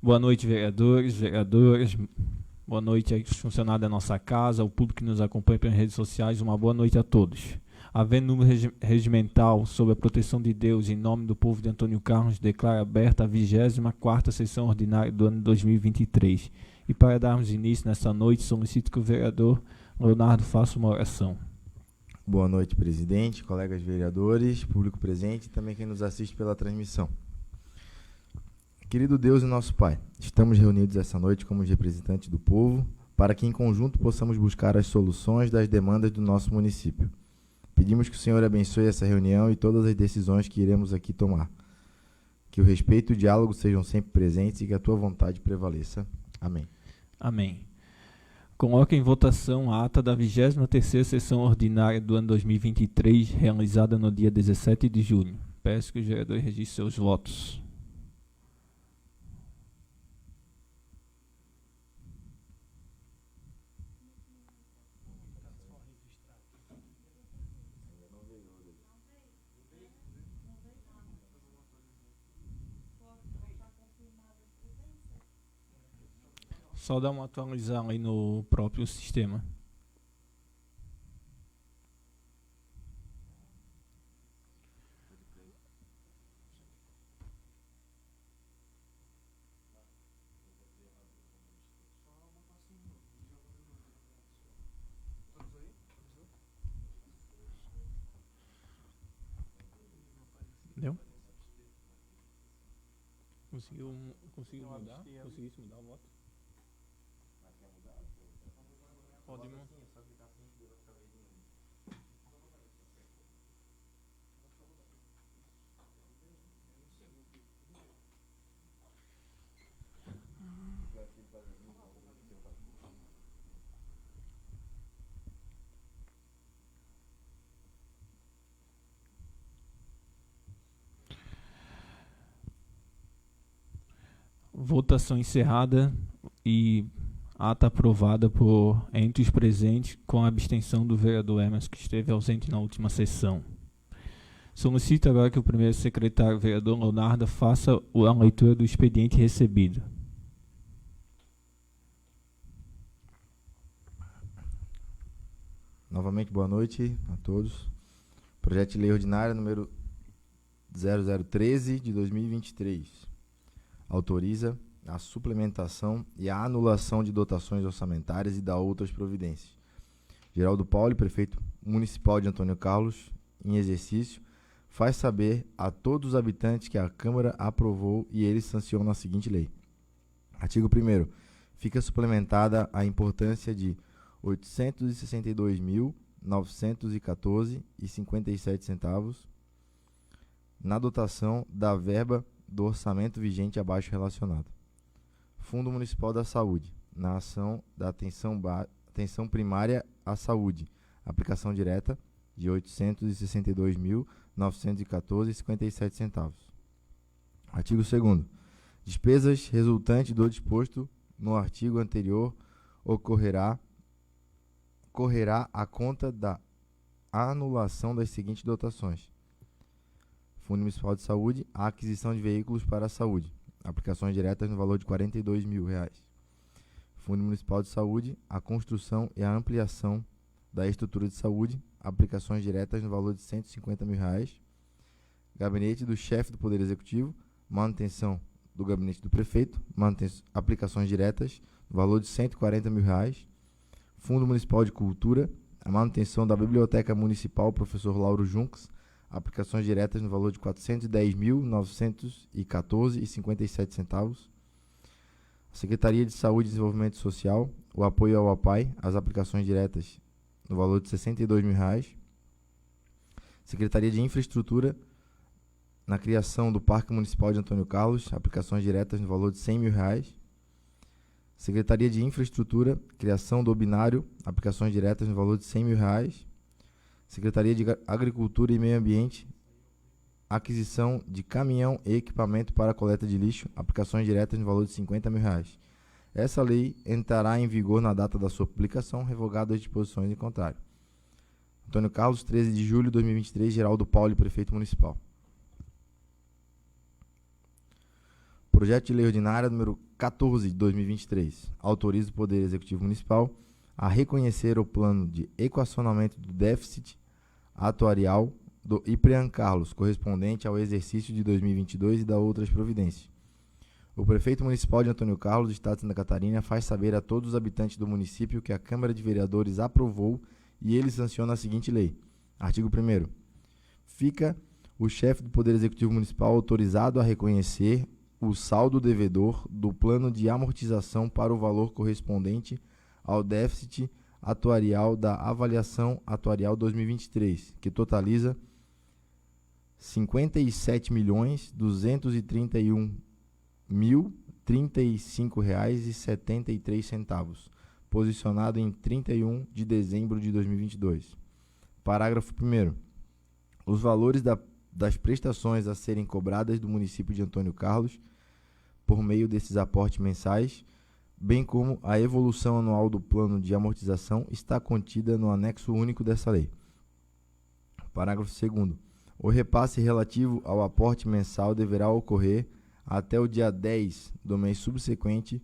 Boa noite, vereadores, vereadoras. Boa noite aos funcionários da nossa casa, ao público que nos acompanha pelas redes sociais. Uma boa noite a todos. Havendo número regimental sobre a proteção de Deus em nome do povo de Antônio Carlos, declaro aberta a 24ª sessão ordinária do ano 2023. E para darmos início nesta noite, solicito que o vereador Leonardo faça uma oração. Boa noite, presidente, colegas vereadores, público presente e também quem nos assiste pela transmissão. Querido Deus e nosso Pai, estamos reunidos essa noite como representantes do povo para que em conjunto possamos buscar as soluções das demandas do nosso município. Pedimos que o Senhor abençoe essa reunião e todas as decisões que iremos aqui tomar. Que o respeito e o diálogo sejam sempre presentes e que a tua vontade prevaleça. Amém. Amém. Coloco em votação a ata da 23ª sessão ordinária do ano 2023, realizada no dia 17 de junho. Peço que os vereadores registrem seus votos. Só dá uma atualizada aí no próprio sistema. Deu? Conseguiu mudar? Conseguisse mudar o voto? Pode mudar. Votação encerrada e ata aprovada entre os presentes, com a abstenção do vereador Emerson, que esteve ausente na última sessão. Solicito agora que o primeiro secretário, vereador Leonardo, faça a leitura do expediente recebido. Novamente, boa noite a todos. Projeto de lei ordinária número 0013 de 2023. Autoriza a suplementação e a anulação de dotações orçamentárias e da outras providências. Geraldo Pauli, prefeito municipal de Antônio Carlos, em exercício, faz saber a todos os habitantes que a Câmara aprovou e eles sancionam a seguinte lei. Artigo 1º. Fica suplementada a importância de R$ 862.914,57 na dotação da verba do orçamento vigente abaixo relacionado. Fundo Municipal da Saúde, na ação da atenção primária à saúde, aplicação direta de R$ 862.914,57. Artigo 2º. Despesas resultantes do disposto no artigo anterior correrá à conta da anulação das seguintes dotações: Fundo Municipal de Saúde, a aquisição de veículos para a saúde, aplicações diretas no valor de R$ 42.000. Fundo Municipal de Saúde, a construção e a ampliação da estrutura de saúde, aplicações diretas no valor de R$ 150.000. Gabinete do chefe do Poder Executivo, manutenção do gabinete do prefeito, aplicações diretas no valor de R$ 140.000. Fundo Municipal de Cultura, a manutenção da Biblioteca Municipal Professor Lauro Junques, aplicações diretas no valor de R$ 410.914,57. Secretaria de Saúde e Desenvolvimento Social, o apoio ao APAI, as aplicações diretas no valor de R$ 62.000. Secretaria de Infraestrutura, na criação do Parque Municipal de Antônio Carlos, aplicações diretas no valor de R$ 100.000. Secretaria de Infraestrutura, criação do binário, aplicações diretas no valor de R$ 100.000. Secretaria de Agricultura e Meio Ambiente, aquisição de caminhão e equipamento para coleta de lixo, aplicações diretas no valor de R$ 50.000. Essa lei entrará em vigor na data da sua publicação, revogadas as disposições em contrário. Antônio Carlos, 13 de julho de 2023, Geraldo Pauli, prefeito municipal. Projeto de Lei Ordinária número 14 de 2023 autoriza o Poder Executivo Municipal a reconhecer o plano de equacionamento do déficit atuarial do IPREAM Carlos, correspondente ao exercício de 2022 e da outras providências. O prefeito municipal de Antônio Carlos, do Estado de Santa Catarina, faz saber a todos os habitantes do município que a Câmara de Vereadores aprovou e ele sanciona a seguinte lei. Artigo 1º. Fica o chefe do Poder Executivo Municipal autorizado a reconhecer o saldo devedor do plano de amortização para o valor correspondente ao déficit atuarial da avaliação atuarial 2023, que totaliza R$ 57.231.035,73, posicionado em 31 de dezembro de 2022. Parágrafo 1º. Os valores das prestações a serem cobradas do município de Antônio Carlos por meio desses aportes mensais, bem como a evolução anual do plano de amortização, está contida no anexo único dessa lei. Parágrafo 2º. O repasse relativo ao aporte mensal deverá ocorrer até o dia 10 do mês subsequente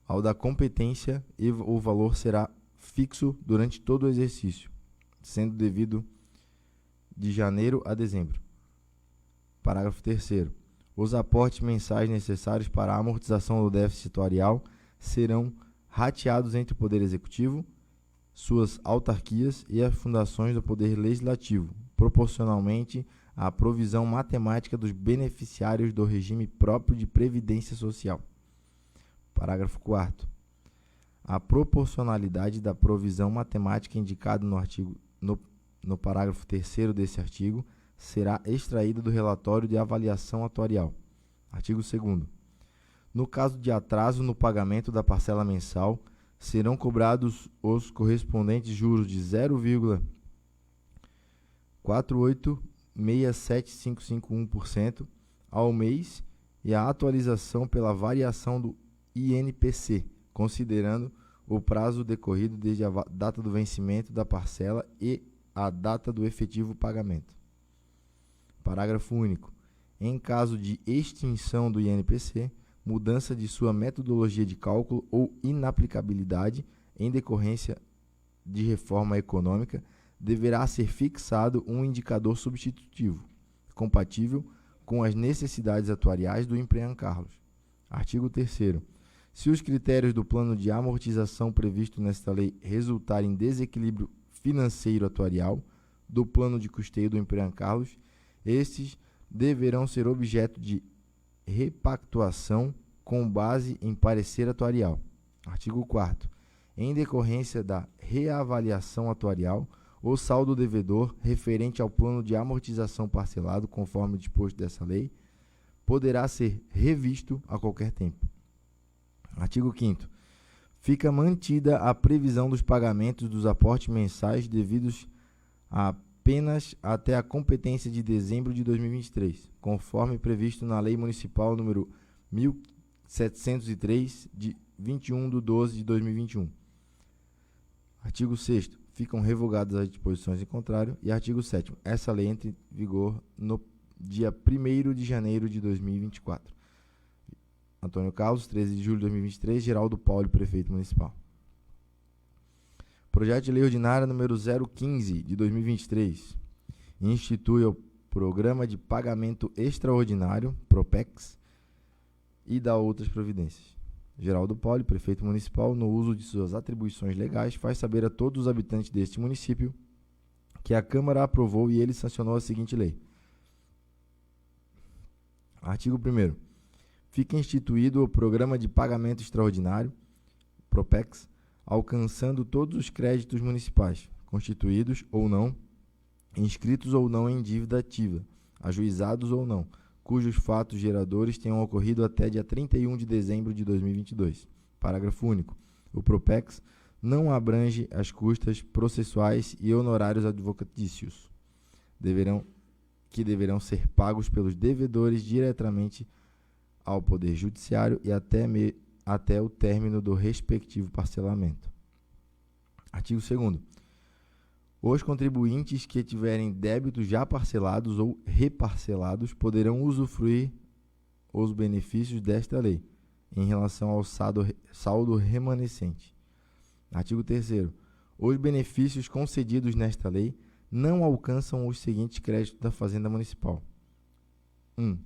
ao da competência e o valor será fixo durante todo o exercício, sendo devido de janeiro a dezembro. Parágrafo 3º. Os aportes mensais necessários para a amortização do déficit atuarial serão rateados entre o Poder Executivo, suas autarquias e as fundações do Poder Legislativo, proporcionalmente à provisão matemática dos beneficiários do regime próprio de previdência social. Parágrafo 4º. A proporcionalidade da provisão matemática indicada no parágrafo 3º desse artigo será extraída do relatório de avaliação atuarial. Artigo 2º. No caso de atraso no pagamento da parcela mensal, serão cobrados os correspondentes juros de 0,4867551% ao mês e a atualização pela variação do INPC, considerando o prazo decorrido desde a data do vencimento da parcela e a data do efetivo pagamento. Parágrafo único. Em caso de extinção do INPC, mudança de sua metodologia de cálculo ou inaplicabilidade em decorrência de reforma econômica, deverá ser fixado um indicador substitutivo, compatível com as necessidades atuariais do IPREAM Carlos. Artigo 3º. Se os critérios do plano de amortização previsto nesta lei resultarem em desequilíbrio financeiro atuarial do plano de custeio do IPREAM Carlos, estes deverão ser objeto de repactuação com base em parecer atuarial. Artigo 4º. Em decorrência da reavaliação atuarial, o saldo devedor referente ao plano de amortização parcelado, conforme disposto dessa lei, poderá ser revisto a qualquer tempo. Artigo 5º. Fica mantida a previsão dos pagamentos dos aportes mensais devidos apenas até a competência de dezembro de 2023, conforme previsto na Lei Municipal número 1703, de 21/12 de 2021. Artigo 6º. Ficam revogadas as disposições em contrário. E artigo 7º. Essa lei entra em vigor no dia 1º de janeiro de 2024. Antônio Carlos, 13 de julho de 2023, Geraldo Paulo, prefeito municipal. Projeto de Lei Ordinária número 015 de 2023 institui o Programa de Pagamento Extraordinário, PROPEX, e dá outras providências. Geraldo Paulo, prefeito municipal, no uso de suas atribuições legais, faz saber a todos os habitantes deste município que a Câmara aprovou e ele sancionou a seguinte lei. Artigo 1º. Fica instituído o Programa de Pagamento Extraordinário, PROPEX, alcançando todos os créditos municipais, constituídos ou não, inscritos ou não em dívida ativa, ajuizados ou não, cujos fatos geradores tenham ocorrido até dia 31 de dezembro de 2022. Parágrafo único. O PROPEX não abrange as custas processuais e honorários advocatícios, que deverão ser pagos pelos devedores diretamente ao Poder Judiciário e até o término do respectivo parcelamento. Artigo 2º. Os contribuintes que tiverem débitos já parcelados ou reparcelados poderão usufruir os benefícios desta lei, em relação ao saldo remanescente. Artigo 3º. Os benefícios concedidos nesta lei não alcançam os seguintes créditos da Fazenda Municipal. 1.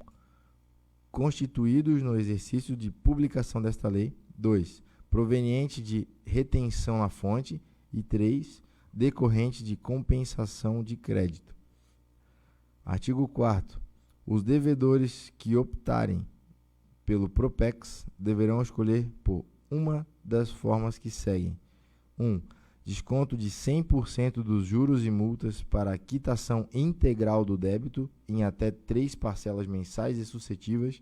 Constituídos no exercício de publicação desta lei. 2. Proveniente de retenção na fonte. E 3. Decorrente de compensação de crédito. Artigo 4º. Os devedores que optarem pelo Propex deverão escolher por uma das formas que seguem. 1. Desconto de 100% dos juros e multas para a quitação integral do débito em até 3 parcelas mensais e sucessivas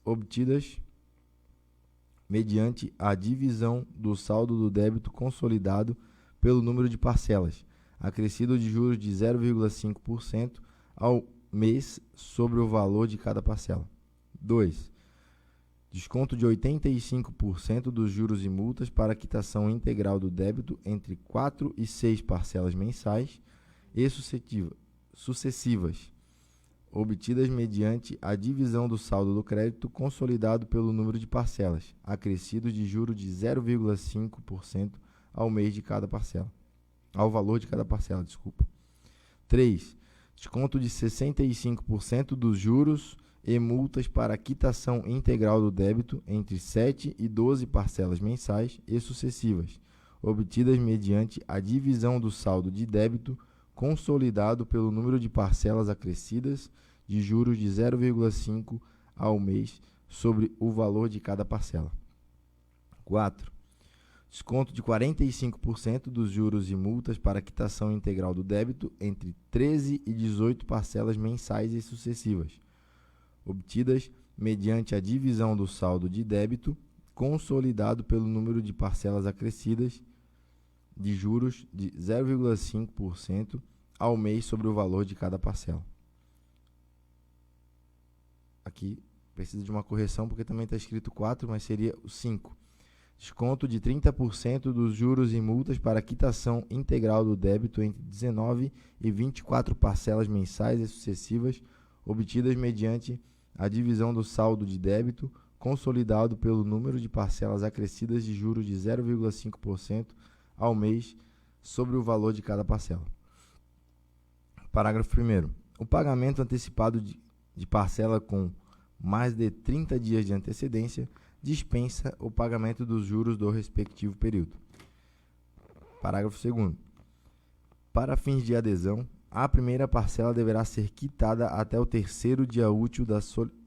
obtidas mediante a divisão do saldo do débito consolidado pelo número de parcelas, acrescido de juros de 0,5% ao mês sobre o valor de cada parcela. 2. Desconto de 85% dos juros e multas para a quitação integral do débito entre 4 e 6 parcelas mensais e sucessivas, obtidas mediante a divisão do saldo do crédito consolidado pelo número de parcelas, acrescido de juros de 0,5% ao mês de cada parcela, ao valor de cada parcela, 3. Desconto de 65% dos juros e multas para a quitação integral do débito entre 7 e 12 parcelas mensais e sucessivas, obtidas mediante a divisão do saldo de débito consolidado pelo número de parcelas acrescidas de juros de 0,5 ao mês sobre o valor de cada parcela. 4. Desconto de 45% dos juros e multas para a quitação integral do débito entre 13 e 18 parcelas mensais e sucessivas, obtidas mediante a divisão do saldo de débito consolidado pelo número de parcelas acrescidas de juros de 0,5% ao mês sobre o valor de cada parcela. Aqui precisa de uma correção porque também está escrito 4, mas seria o 5. Desconto de 30% dos juros e multas para a quitação integral do débito entre 19 e 24 parcelas mensais e sucessivas, obtidas mediante a divisão do saldo de débito consolidado pelo número de parcelas acrescidas de juros de 0,5% ao mês sobre o valor de cada parcela. Parágrafo 1º. O pagamento antecipado de parcela com mais de 30 dias de antecedência dispensa o pagamento dos juros do respectivo período. Parágrafo 2º. Para fins de adesão, a primeira parcela deverá ser quitada até o 3º dia útil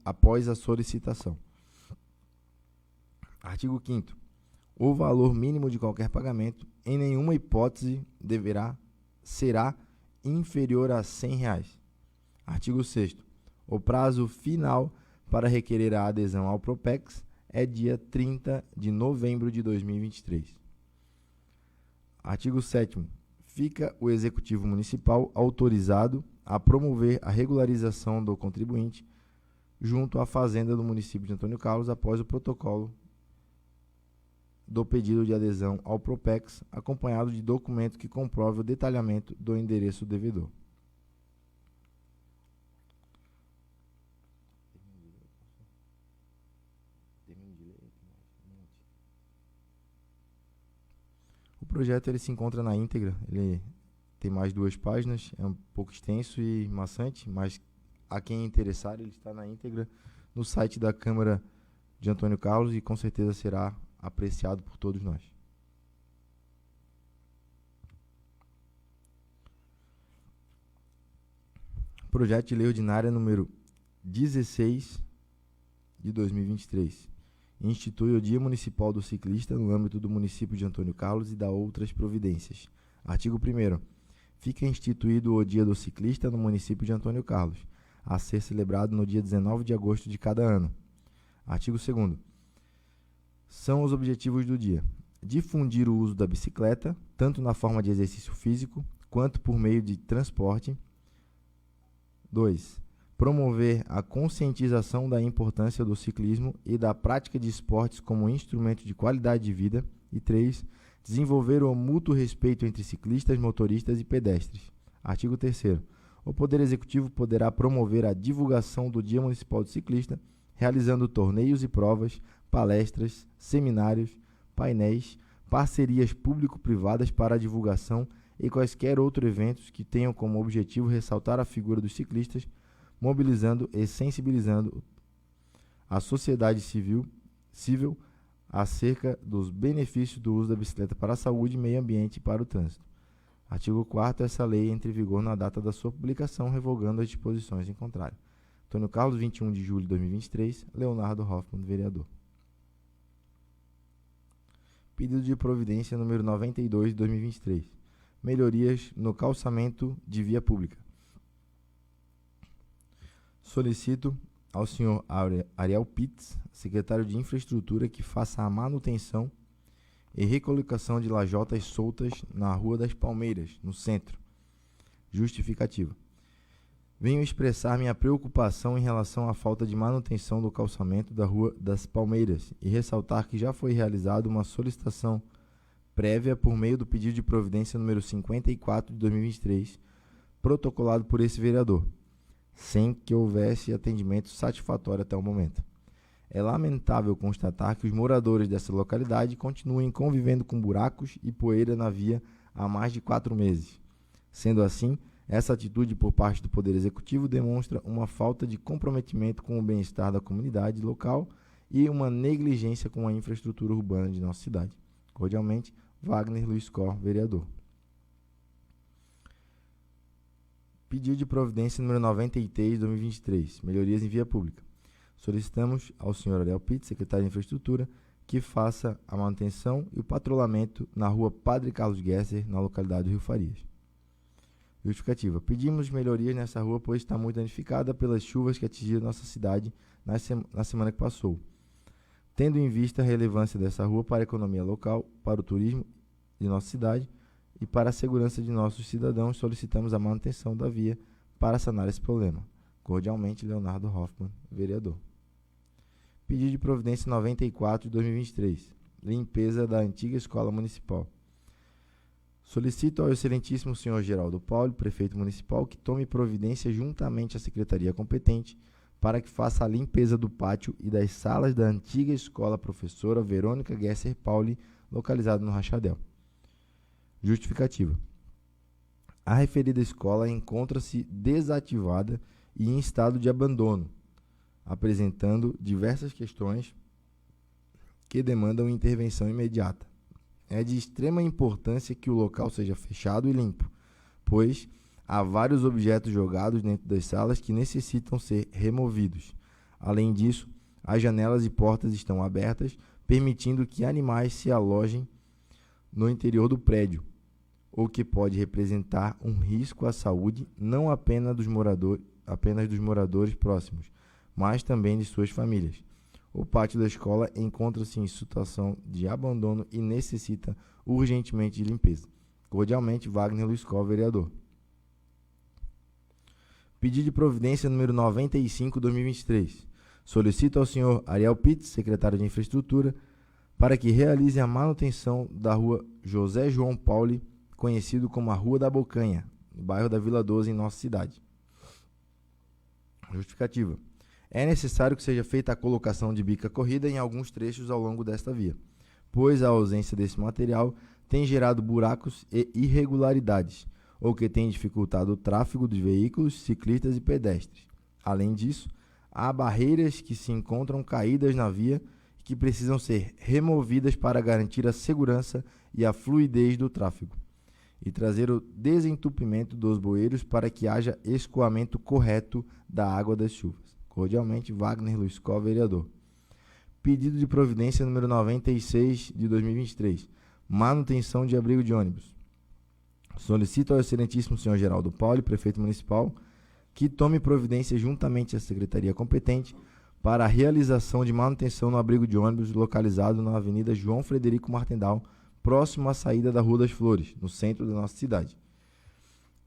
após a solicitação. Artigo 5º. O valor mínimo de qualquer pagamento, em nenhuma hipótese, será inferior a R$ 100. Artigo 6º. O prazo final para requerer a adesão ao Propex é dia 30 de novembro de 2023. Artigo 7º. Fica o Executivo Municipal autorizado a promover a regularização do contribuinte junto à Fazenda do município de Antônio Carlos após o protocolo do pedido de adesão ao Propex, acompanhado de documento que comprove o detalhamento do endereço do devedor. O projeto ele se encontra na íntegra, ele tem mais 2 páginas, é um pouco extenso e maçante, mas a quem é interessado, ele está na íntegra no site da Câmara de Antônio Carlos e com certeza será apreciado por todos nós. Projeto de Lei Ordinária número 16 de 2023. Institui o Dia Municipal do Ciclista no âmbito do município de Antônio Carlos e dá outras providências. Artigo 1º. Fica instituído o Dia do Ciclista no município de Antônio Carlos, a ser celebrado no dia 19 de agosto de cada ano. Artigo 2º. São os objetivos do dia: difundir o uso da bicicleta, tanto na forma de exercício físico, quanto por meio de transporte. 2. Promover a conscientização da importância do ciclismo e da prática de esportes como instrumento de qualidade de vida. E 3. Desenvolver o mútuo respeito entre ciclistas, motoristas e pedestres. Artigo 3º. O Poder Executivo poderá promover a divulgação do Dia Municipal do Ciclista, realizando torneios e provas, palestras, seminários, painéis, parcerias público-privadas para a divulgação e quaisquer outros eventos que tenham como objetivo ressaltar a figura dos ciclistas, mobilizando e sensibilizando a sociedade civil acerca dos benefícios do uso da bicicleta para a saúde, meio ambiente e para o trânsito. Artigo 4º. Essa lei entra em vigor na data da sua publicação, revogando as disposições em contrário. Antônio Carlos, 21 de julho de 2023. Leonardo Hoffmann, vereador. Pedido de providência número 92 de 2023. Melhorias no calçamento de via pública. Solicito ao senhor Ariel Pitts, secretário de Infraestrutura, que faça a manutenção e recolocação de lajotas soltas na Rua das Palmeiras, no centro. Justificativa. Venho expressar minha preocupação em relação à falta de manutenção do calçamento da Rua das Palmeiras e ressaltar que já foi realizada uma solicitação prévia por meio do pedido de providência número 54 de 2023, protocolado por esse vereador, sem que houvesse atendimento satisfatório até o momento. É lamentável constatar que os moradores dessa localidade continuem convivendo com buracos e poeira na via há mais de 4 meses. Sendo assim, essa atitude por parte do Poder Executivo demonstra uma falta de comprometimento com o bem-estar da comunidade local e uma negligência com a infraestrutura urbana de nossa cidade. Cordialmente, Wagner Luiz Cor, vereador. Pedido de providência número 93 de 2023, melhorias em via pública. Solicitamos ao senhor Ariel Pitts, secretário de Infraestrutura, que faça a manutenção e o patrulhamento na rua Padre Carlos Gesser, na localidade do Rio Farias. Justificativa. Pedimos melhorias nessa rua, pois está muito danificada pelas chuvas que atingiram nossa cidade na semana que passou. Tendo em vista a relevância dessa rua para a economia local, para o turismo de nossa cidade e para a segurança de nossos cidadãos, solicitamos a manutenção da via para sanar esse problema. Cordialmente, Leonardo Hoffmann, vereador. Pedido de providência 94 de 2023. Limpeza da antiga escola municipal. Solicito ao excelentíssimo senhor Geraldo Paulo, prefeito municipal, que tome providência juntamente à secretaria competente para que faça a limpeza do pátio e das salas da antiga escola professora Verônica Gesser Pauli, localizada no Rachadel. Justificativa. A referida escola encontra-se desativada e em estado de abandono, apresentando diversas questões que demandam intervenção imediata. É de extrema importância que o local seja fechado e limpo, pois há vários objetos jogados dentro das salas que necessitam ser removidos. Além disso, as janelas e portas estão abertas, permitindo que animais se alojem no interior do prédio, o que pode representar um risco à saúde não apenas dos moradores próximos, mas também de suas famílias. O pátio da escola encontra-se em situação de abandono e necessita urgentemente de limpeza. Cordialmente, Wagner Luiz Cor, vereador. Pedido de providência número 95, 2023. Solicito ao senhor Ariel Pitts, secretário de Infraestrutura, para que realize a manutenção da rua José João Pauli, conhecido como a Rua da Bocanha, no bairro da Vila 12, em nossa cidade. Justificativa. É necessário que seja feita a colocação de bica corrida em alguns trechos ao longo desta via, pois a ausência desse material tem gerado buracos e irregularidades, o que tem dificultado o tráfego dos veículos, ciclistas e pedestres. Além disso, há barreiras que se encontram caídas na via e que precisam ser removidas para garantir a segurança e a fluidez do tráfego, e trazer o desentupimento dos bueiros para que haja escoamento correto da água das chuvas. Cordialmente, Wagner Luiz Cor, vereador. Pedido de providência número 96 de 2023. Manutenção de abrigo de ônibus. Solicito ao excelentíssimo senhor Geraldo Paulo, prefeito municipal, que tome providência juntamente à secretaria competente para a realização de manutenção no abrigo de ônibus localizado na Avenida João Frederico Martendal, próximo à saída da Rua das Flores, no centro da nossa cidade.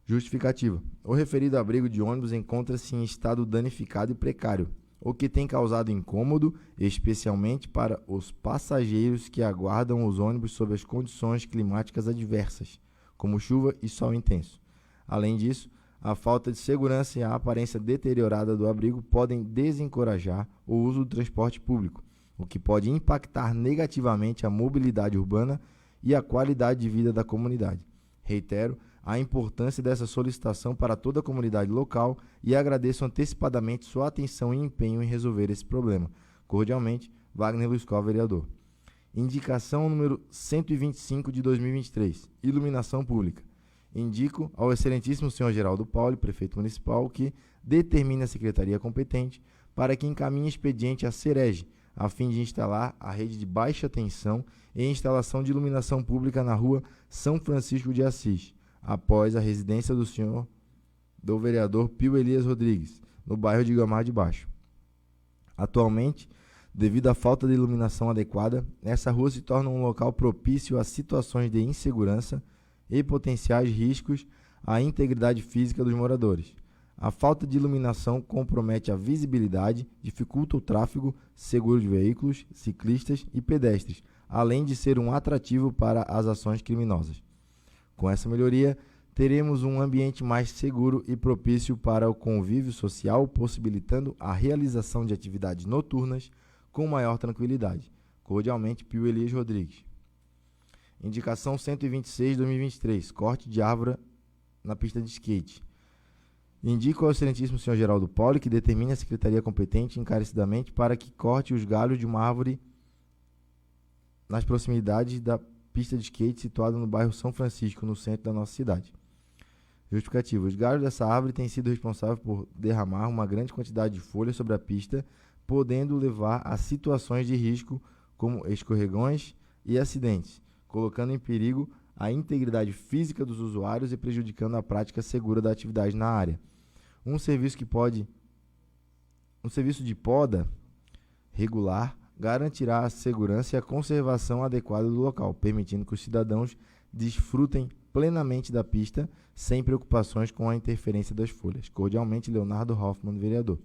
Justificativa. O referido abrigo de ônibus encontra-se em estado danificado e precário, o que tem causado incômodo, especialmente para os passageiros que aguardam os ônibus sob as condições climáticas adversas, como chuva e sol intenso. Além disso, A falta de segurança e a aparência deteriorada do abrigo podem desencorajar o uso do transporte público, o que pode impactar negativamente a mobilidade urbana e a qualidade de vida da comunidade. Reitero a importância dessa solicitação para toda a comunidade local e agradeço antecipadamente sua atenção e empenho em resolver esse problema. Cordialmente, Wagner Luiskov, vereador. Indicação número 125 de 2023, iluminação pública. Indico ao excelentíssimo senhor Geraldo Pauli, prefeito municipal, que determine a secretaria competente para que encaminhe expediente à Serege, a fim de instalar a rede de baixa tensão e instalação de iluminação pública na rua São Francisco de Assis, após a residência do vereador Pio Elias Rodrigues, no bairro de Guiomar de Baixo. Atualmente, devido à falta de iluminação adequada, essa rua se torna um local propício a situações de insegurança e potenciais riscos à integridade física dos moradores. A falta de iluminação compromete a visibilidade, dificulta o tráfego seguro de veículos, ciclistas e pedestres, além de ser um atrativo para as ações criminosas. Com essa melhoria, teremos um ambiente mais seguro e propício para o convívio social, possibilitando a realização de atividades noturnas com maior tranquilidade. Cordialmente, Pio Elias Rodrigues. Indicação 126 de 2023, corte de árvore na pista de skate. Indico ao excelentíssimo senhor Geraldo Pauli que determine a secretaria competente encarecidamente para que corte os galhos de uma árvore nas proximidades da pista de skate situada no bairro São Francisco, no centro da nossa cidade. Justificativa. Os galhos dessa árvore têm sido responsáveis por derramar uma grande quantidade de folhas sobre a pista, podendo levar a situações de risco como escorregões e acidentes, colocando em perigo a integridade física dos usuários e prejudicando a prática segura da atividade na área. Um serviço de poda regular garantirá a segurança e a conservação adequada do local, permitindo que os cidadãos desfrutem plenamente da pista, sem preocupações com a interferência das folhas. Cordialmente, Leonardo Hoffmann, vereador.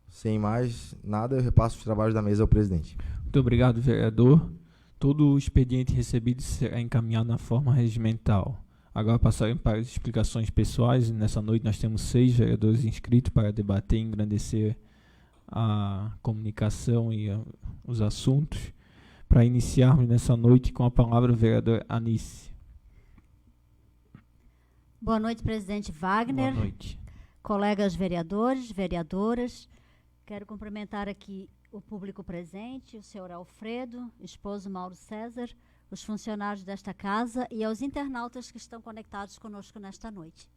Sem mais nada, eu repasso os trabalhos da mesa ao presidente. Muito obrigado, vereador. Todo o expediente recebido será encaminhado na forma regimental. Agora passaremos para as explicações pessoais. Nessa noite nós temos 6 vereadores inscritos para debater e engrandecer a comunicação e os assuntos. Para iniciarmos nessa noite com a palavra o vereador Anice. Boa noite, presidente Wagner. Boa noite. Colegas vereadores, vereadoras. Quero cumprimentar aqui o público presente, o senhor Alfredo, esposo Mauro César, os funcionários desta casa e aos internautas que estão conectados conosco nesta noite.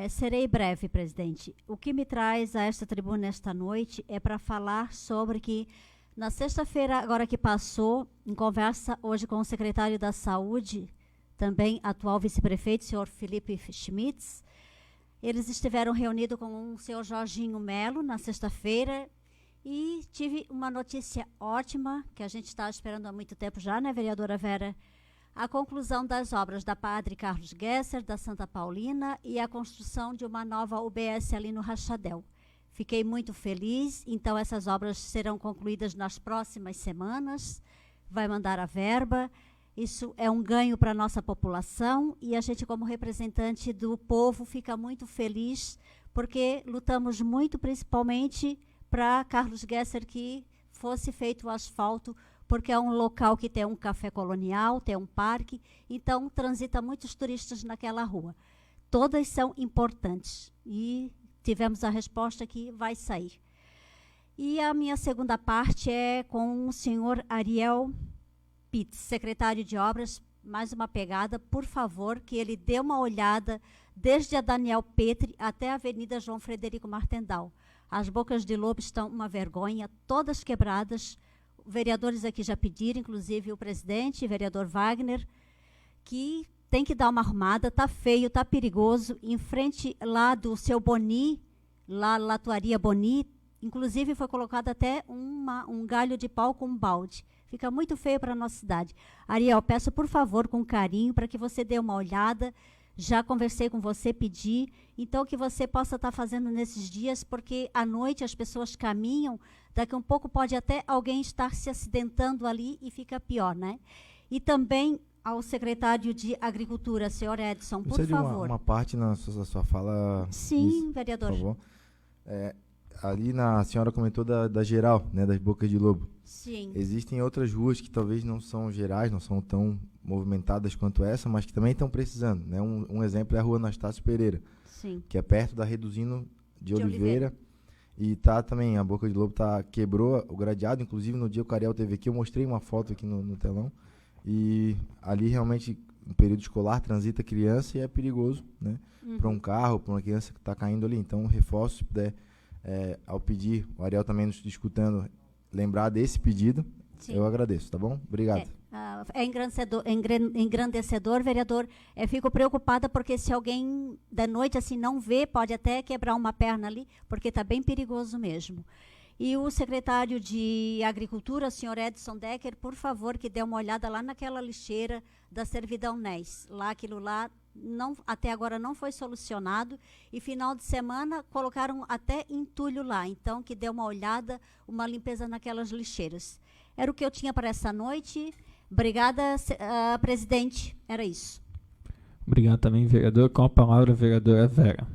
Serei breve, presidente. O que me traz a esta tribuna nesta noite é para falar sobre que, na sexta-feira, agora que passou, em conversa hoje com o secretário da Saúde, também atual vice-prefeito, o senhor Felipe Schmitz, eles estiveram reunidos com o senhor Jorginho Melo na sexta-feira e tive uma notícia ótima, que a gente está esperando há muito tempo já, né, vereadora Vera? A conclusão das obras da Padre Carlos Gesser, da Santa Paulina e a construção de uma nova UBS ali no Rachadel. Fiquei muito feliz, então essas obras serão concluídas nas próximas semanas, vai mandar a verba. Isso é um ganho para a nossa população e a gente, como representante do povo, fica muito feliz, porque lutamos muito, principalmente, para Carlos Gesser que fosse feito o asfalto, porque é um local que tem um café colonial, tem um parque, então transita muitos turistas naquela rua. Todas são importantes e tivemos a resposta que vai sair. E a minha segunda parte é com o senhor Ariel Pitts, secretário de Obras. Mais uma pegada, por favor, que ele dê uma olhada desde a Daniel Petri até a Avenida João Frederico Martendal. As bocas de lobo estão uma vergonha, todas quebradas. Vereadores aqui já pediram, inclusive o presidente, o vereador Wagner, que tem que dar uma arrumada, tá feio, tá perigoso. Em frente lá do seu Boni, lá Latuaria Boni, inclusive foi colocado até um galho de pau com um balde. Fica muito feio para a nossa cidade. Ariel, peço por favor, com carinho, para que você dê uma olhada. Já conversei com você, pedi. Então, que você possa estar fazendo nesses dias, porque à noite as pessoas caminham, daqui a um pouco pode até alguém estar se acidentando ali e fica pior, né? E também ao secretário de Agricultura, senhor Edson, por Precisa de favor. uma parte na sua fala. Sim, vereador. Por favor. Ali a senhora comentou da geral, né, das Bocas de Lobo. Sim. Existem outras ruas que talvez não são gerais, não são tão movimentadas quanto essa, mas que também estão precisando, né? Um exemplo é a rua Anastácio Pereira, Sim. que é perto da Reduzino de Oliveira. E tá também, a Boca de Lobo quebrou o gradeado, inclusive no dia que o Cariel teve aqui, eu mostrei uma foto aqui no telão, e ali realmente, no período escolar, transita criança e é perigoso, né? Para um carro, para uma criança que está caindo ali. Então, reforço, se puder, ao pedir, o Ariel também nos escutando, lembrar desse pedido, sim, eu agradeço, tá bom? Obrigado. É engrandecedor, vereador. Fico preocupada porque se alguém da noite assim não vê, pode até quebrar uma perna ali, porque está bem perigoso mesmo. E o secretário de Agricultura, senhor Edson Decker, por favor, que dê uma olhada lá naquela lixeira da Servidão NES. Lá, aquilo lá, até agora não foi solucionado. E final de semana colocaram até entulho lá. Então, que dê uma olhada, uma limpeza naquelas lixeiras. Era o que eu tinha para essa noite. Obrigada, presidente. Era isso. Obrigado também, vereador. Com a palavra, a vereadora Vera.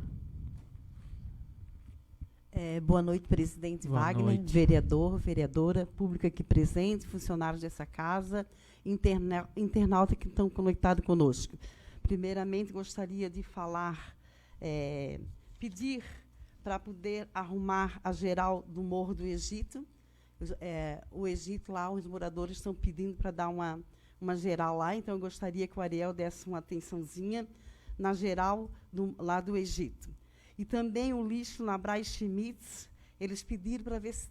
Boa noite, presidente Boa Wagner, noite. vereador, vereadora, público aqui presente, funcionários dessa casa, internautas que estão conectados conosco. Primeiramente, gostaria de falar, pedir para poder arrumar a geral do Morro do Egito. O Egito lá, os moradores estão pedindo para dar uma geral lá, então eu gostaria que o Ariel desse uma atençãozinha na geral lá do Egito. E também o lixo na Braz Schmitz, eles pediram para ver se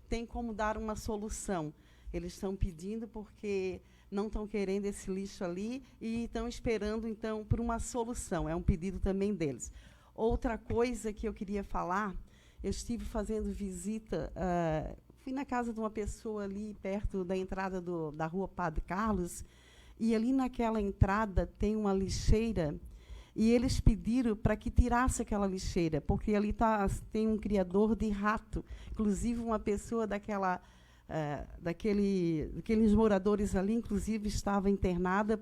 tem como dar uma solução. Eles estão pedindo porque não estão querendo esse lixo ali e estão esperando, então, por uma solução. É um pedido também deles. Outra coisa que eu queria falar, eu estive fazendo visita, fui na casa de uma pessoa ali perto da entrada da rua Padre Carlos, e ali naquela entrada tem uma lixeira. E eles pediram para que tirasse aquela lixeira, porque ali tem um criador de rato. Inclusive, uma pessoa daqueles moradores ali, inclusive, estava internada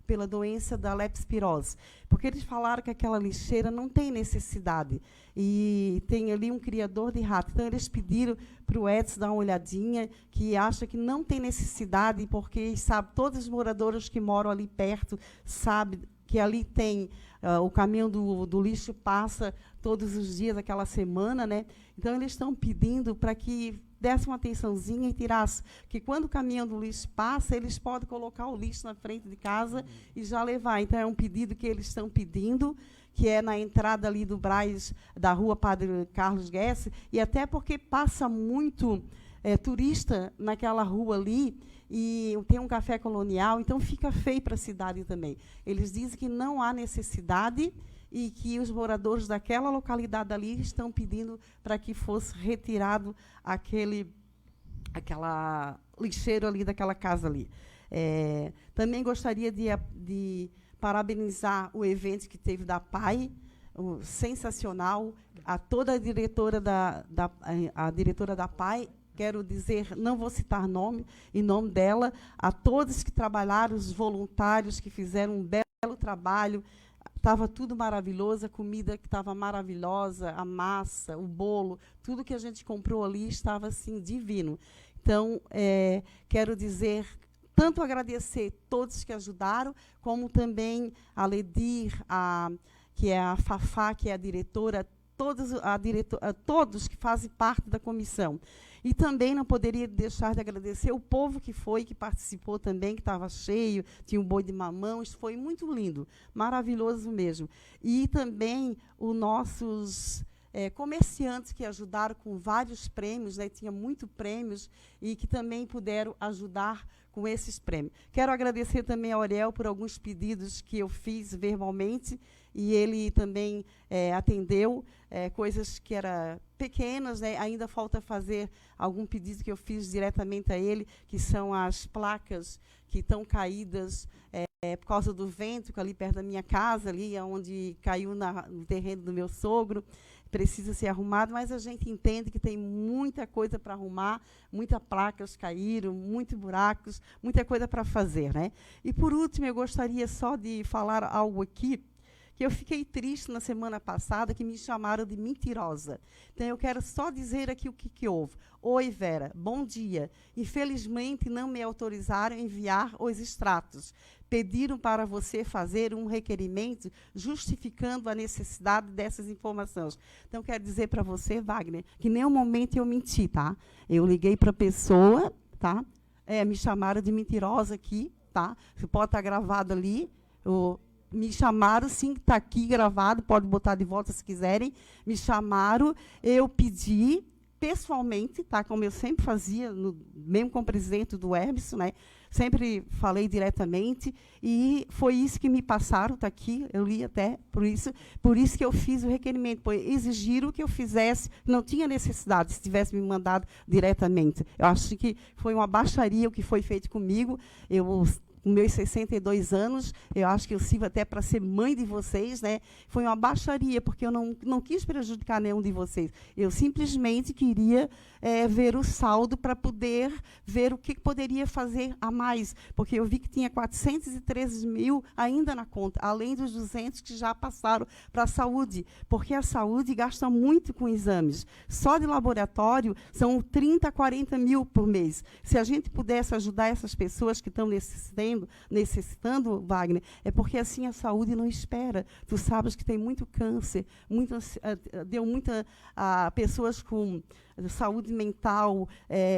pela doença da leptospirose. Porque eles falaram que aquela lixeira não tem necessidade. E tem ali um criador de rato. Então, eles pediram para o Edson dar uma olhadinha, que acha que não tem necessidade, porque sabe, todos os moradores que moram ali perto sabem que ali tem o caminhão do lixo passa todos os dias daquela semana, né? Então, eles estão pedindo para que desse uma atençãozinha e tirasse, que quando o caminhão do lixo passa, eles podem colocar o lixo na frente de casa e já levar. Então, é um pedido que eles estão pedindo, que é na entrada ali do Braz, da rua Padre Carlos Guess, e até porque passa muito turista naquela rua ali, e tem um café colonial, então fica feio para a cidade também. Eles dizem que não há necessidade e que os moradores daquela localidade ali estão pedindo para que fosse retirado aquela lixeira ali daquela casa ali. Também gostaria de parabenizar o evento que teve da PAI, sensacional, a toda a diretora da PAI. Quero dizer, não vou citar nome, em nome dela, a todos que trabalharam, os voluntários que fizeram um belo trabalho. Estava tudo maravilhoso, a comida que estava maravilhosa, a massa, o bolo, tudo que a gente comprou ali estava assim divino. Então, quero dizer, tanto agradecer todos que ajudaram, como também a Ledir, que é a Fafá, que é a diretora, todos que fazem parte da comissão. E também não poderia deixar de agradecer o povo que participou também, que estava cheio, tinha um boi de mamão, isso foi muito lindo, maravilhoso mesmo. E também os nossos comerciantes que ajudaram com vários prêmios, né, tinha muitos prêmios, e que também puderam ajudar com esses prêmios. Quero agradecer também ao Ariel por alguns pedidos que eu fiz verbalmente, e ele também atendeu coisas que eram pequenas, né? Ainda falta fazer algum pedido que eu fiz diretamente a ele, que são as placas que estão caídas por causa do vento, ali perto da minha casa, ali onde caiu no terreno do meu sogro. precisa ser arrumado, mas a gente entende que tem muita coisa para arrumar, muitas placas caíram, muitos buracos, muita coisa para fazer, né? E, por último, eu gostaria só de falar algo aqui, que eu fiquei triste na semana passada, que me chamaram de mentirosa. Então, eu quero só dizer aqui o que houve. Oi, Vera, bom dia. Infelizmente, não me autorizaram a enviar os extratos. Pediram para você fazer um requerimento justificando a necessidade dessas informações. Então, quero dizer para você, Wagner, que em nenhum momento eu menti, tá? Eu liguei para a pessoa, tá? Me chamaram de mentirosa aqui, tá? Pode estar gravado ali, me chamaram, sim, está aqui gravado, pode botar de volta se quiserem. Me chamaram, eu pedi pessoalmente, tá, como eu sempre fazia, mesmo com o presidente do Hermes, né, sempre falei diretamente, e foi isso que me passaram, está aqui, eu li até, por isso que eu fiz o requerimento, pois exigiram que eu fizesse, não tinha necessidade, se tivesse me mandado diretamente. Eu acho que foi uma baixaria o que foi feito comigo, com meus 62 anos, eu acho que eu sirvo até para ser mãe de vocês, né? Foi uma baixaria, porque eu não quis prejudicar nenhum de vocês. Eu simplesmente queria ver o saldo para poder ver o que poderia fazer a mais, porque eu vi que tinha 413 mil ainda na conta, além dos 200 que já passaram para a saúde, porque a saúde gasta muito com exames. Só de laboratório são 30, 40 mil por mês. Se a gente pudesse ajudar essas pessoas que estão necessitando, Wagner, é porque assim a saúde não espera. Tu sabes que tem muito câncer, deu muita pessoas com saúde mental,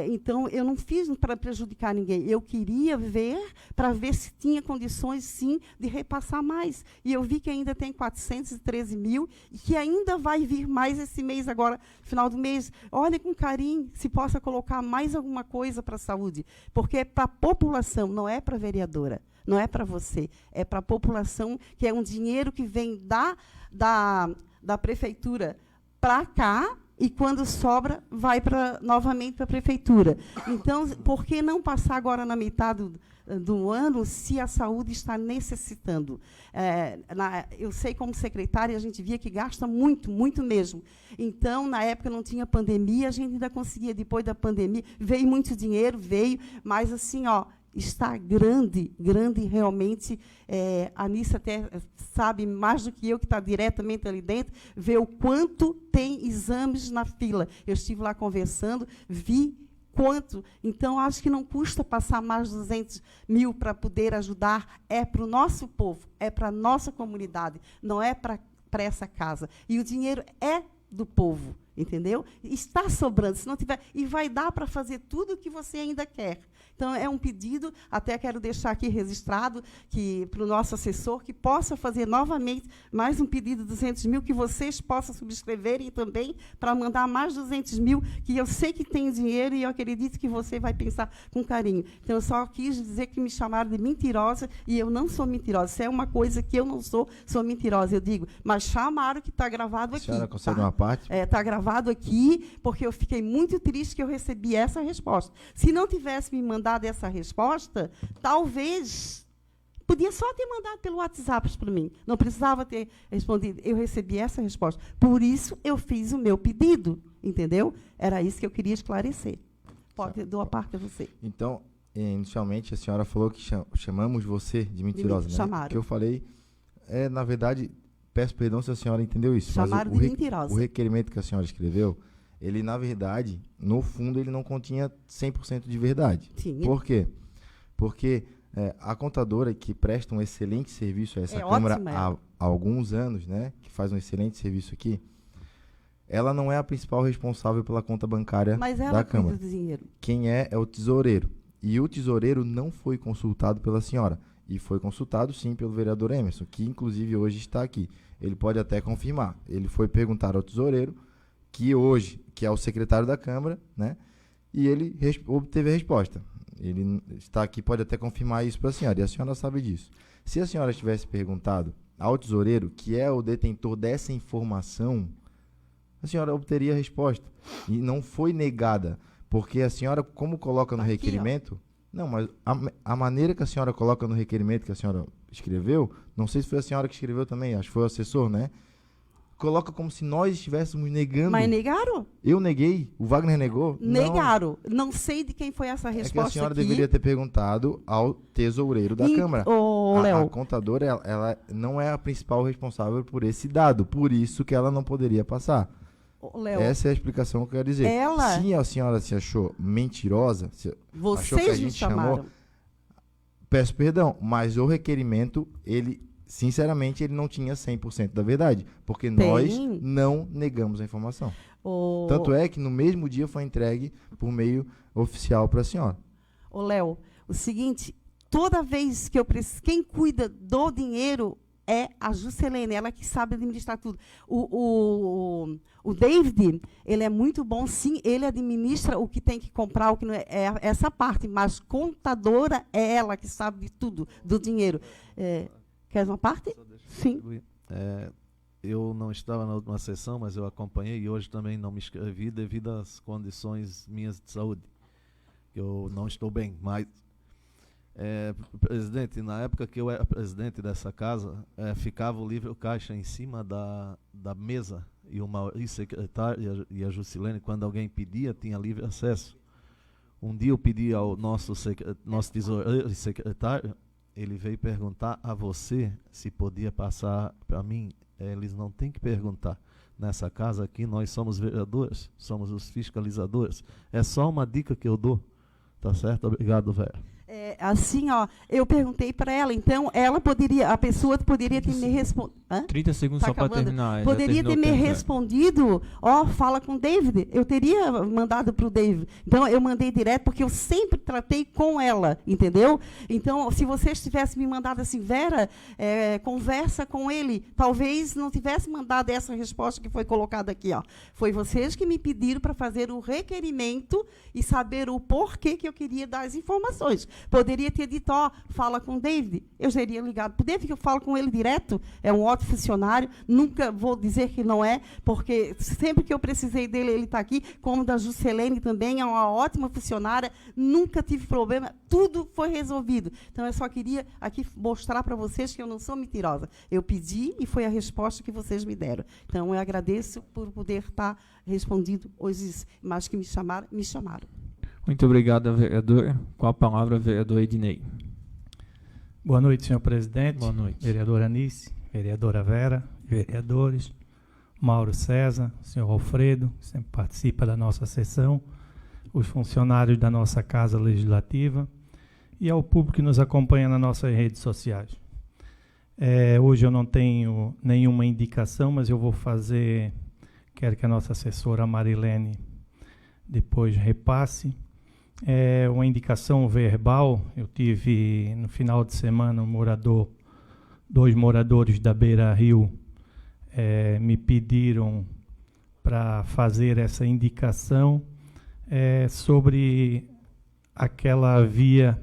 então eu não fiz para prejudicar ninguém, eu queria ver, para ver se tinha condições, sim, de repassar mais, e eu vi que ainda tem 413 mil, e que ainda vai vir mais esse mês agora, final do mês. Olha com carinho, se possa colocar mais alguma coisa para a saúde, porque é para a população, não é para a vereadora, não é para você, é para a população, que é um dinheiro que vem da prefeitura para cá, e quando sobra, vai novamente para a prefeitura. Então, por que não passar agora na metade do ano, se a saúde está necessitando? Eu sei, como secretária, a gente via que gasta muito, muito mesmo. Então, na época não tinha pandemia, a gente ainda conseguia, depois da pandemia, veio muito dinheiro, mas assim, está grande realmente. A Anícia até sabe mais do que eu, que está diretamente ali dentro, vê o quanto tem exames na fila. Eu estive lá conversando, vi quanto. Então, acho que não custa passar mais de 200 mil para poder ajudar. É para o nosso povo, é para a nossa comunidade, não é para essa casa. E o dinheiro é do povo, entendeu? Está sobrando, se não tiver, e vai dar para fazer tudo o que você ainda quer. Então, é um pedido, até quero deixar aqui registrado, para o nosso assessor, que possa fazer novamente mais um pedido de 200 mil, que vocês possam subscrever, e também para mandar mais 200 mil, que eu sei que tem dinheiro, e eu acredito que você vai pensar com carinho. Então, eu só quis dizer que me chamaram de mentirosa, e eu não sou mentirosa. Isso é uma coisa que eu não sou mentirosa, eu digo. Mas chamaram, que está gravado aqui. A senhora consegue uma parte? Está gravado aqui, porque eu fiquei muito triste que eu recebi essa resposta. Se não tivesse me mandado essa resposta, talvez podia só ter mandado pelo WhatsApp para mim. Não precisava ter respondido. Eu recebi essa resposta. Por isso, eu fiz o meu pedido. Entendeu? Era isso que eu queria esclarecer. Dou a parte a você. Então, inicialmente, a senhora falou que chamamos você de mentirosa, né? Chamaram. O que eu falei, na verdade, peço perdão se a senhora entendeu isso. Chamaram mas de mentirosa. O requerimento que a senhora escreveu, ele, na verdade, no fundo, ele não continha 100% de verdade. Sim. Por quê? Porque a contadora, que presta um excelente serviço a essa Câmara há alguns anos, né, que faz um excelente serviço aqui, ela não é a principal responsável pela conta bancária da Câmara. Do dinheiro. Quem é o tesoureiro. E o tesoureiro não foi consultado pela senhora. E foi consultado, sim, pelo vereador Emerson, que, inclusive, hoje está aqui. Ele pode até confirmar. Ele foi perguntar ao tesoureiro, que é o secretário da Câmara, né? E ele obteve a resposta. Ele está aqui, pode até confirmar isso para a senhora, e a senhora sabe disso. Se a senhora tivesse perguntado ao tesoureiro, que é o detentor dessa informação, a senhora obteria a resposta. E não foi negada, porque a senhora, como coloca no requerimento... Não, mas a maneira que a senhora coloca no requerimento que a senhora escreveu, não sei se foi a senhora que escreveu também, acho que foi o assessor, né? coloca como se nós estivéssemos negando. Mas negaram? Eu neguei? O Wagner negou? Negaram. Não sei de quem foi essa É que resposta a senhora aqui. deveria ter perguntado ao tesoureiro da Câmara. Ô, A Léo, contadora, ela não é a principal responsável por esse dado, por isso que ela não poderia passar. Léo, Essa é a explicação que eu quero dizer. Ela- Se a senhora se achou mentirosa, achou que a vocês me gente chamou- chamaram. peço perdão, mas o requerimento, ele, sinceramente, ele não tinha 100% da verdade, porque nós Tem. não negamos a informação. Ô, Tanto é que no mesmo dia foi entregue por meio oficial para a senhora. Ô, Léo, o seguinte, toda vez que eu preciso, quem cuida do dinheiro é a Juscelene, ela que sabe administrar tudo. O David, ele é muito bom, sim, ele administra o que tem que comprar, o que não é essa parte, mas contadora é ela que sabe de tudo, do dinheiro. Quer uma parte? Sim. Eu não estava na última sessão, mas eu acompanhei e hoje também não me inscrevi devido às condições minhas de saúde. Eu não estou bem, mas, presidente, na época que eu era presidente dessa casa, ficava o livro caixa em cima da mesa e o Maurício, secretário, e a Juscelene, quando alguém pedia, tinha livre acesso. Um dia eu pedi ao nosso tesoureiro e secretário, ele veio perguntar a você se podia passar para mim. Eles não têm que perguntar. Nessa casa aqui, nós somos vereadores, somos os fiscalizadores. É só uma dica que eu dou. Tá certo? Obrigado, Vera. Assim, ó, eu perguntei para ela, então a pessoa poderia ter me respondido. 30 segundos Tá só para acabando. terminar. já Poderia terminou ter me o tempo, respondido, fala com o David. Eu teria mandado para o David. Então, eu mandei direto, porque eu sempre tratei com ela, entendeu? Então, se vocês tivessem me mandado assim, Vera, conversa com ele, talvez não tivesse mandado essa resposta que foi colocada aqui. Ó. Foi vocês que me pediram para fazer o requerimento e saber o porquê que eu queria dar as informações. Poderia ter dito, fala com o David. Eu já iria ligado para o David, que eu falo com ele direto. É um ótimo funcionário. Nunca vou dizer que não é, porque sempre que eu precisei dele, ele está aqui. Como da Juscelene também, é uma ótima funcionária. Nunca tive problema. Tudo foi resolvido. Então, eu só queria aqui mostrar para vocês que eu não sou mentirosa. Eu pedi e foi a resposta que vocês me deram. Então, eu agradeço por poder estar respondido hoje, mas que me chamaram, me chamaram. Muito obrigado, vereador. Com a palavra, vereador Ednei. Boa noite, senhor presidente. Boa noite. Vereadora Anice, vereadora Vera, vereadores, Mauro César, senhor Alfredo, que sempre participa da nossa sessão, os funcionários da nossa Casa Legislativa e ao público que nos acompanha nas nossas redes sociais. Hoje eu não tenho nenhuma indicação, mas eu vou fazer, quero que a nossa assessora Marilene depois repasse. Uma indicação verbal. Eu tive no final de semana dois moradores da Beira Rio me pediram para fazer essa indicação sobre aquela via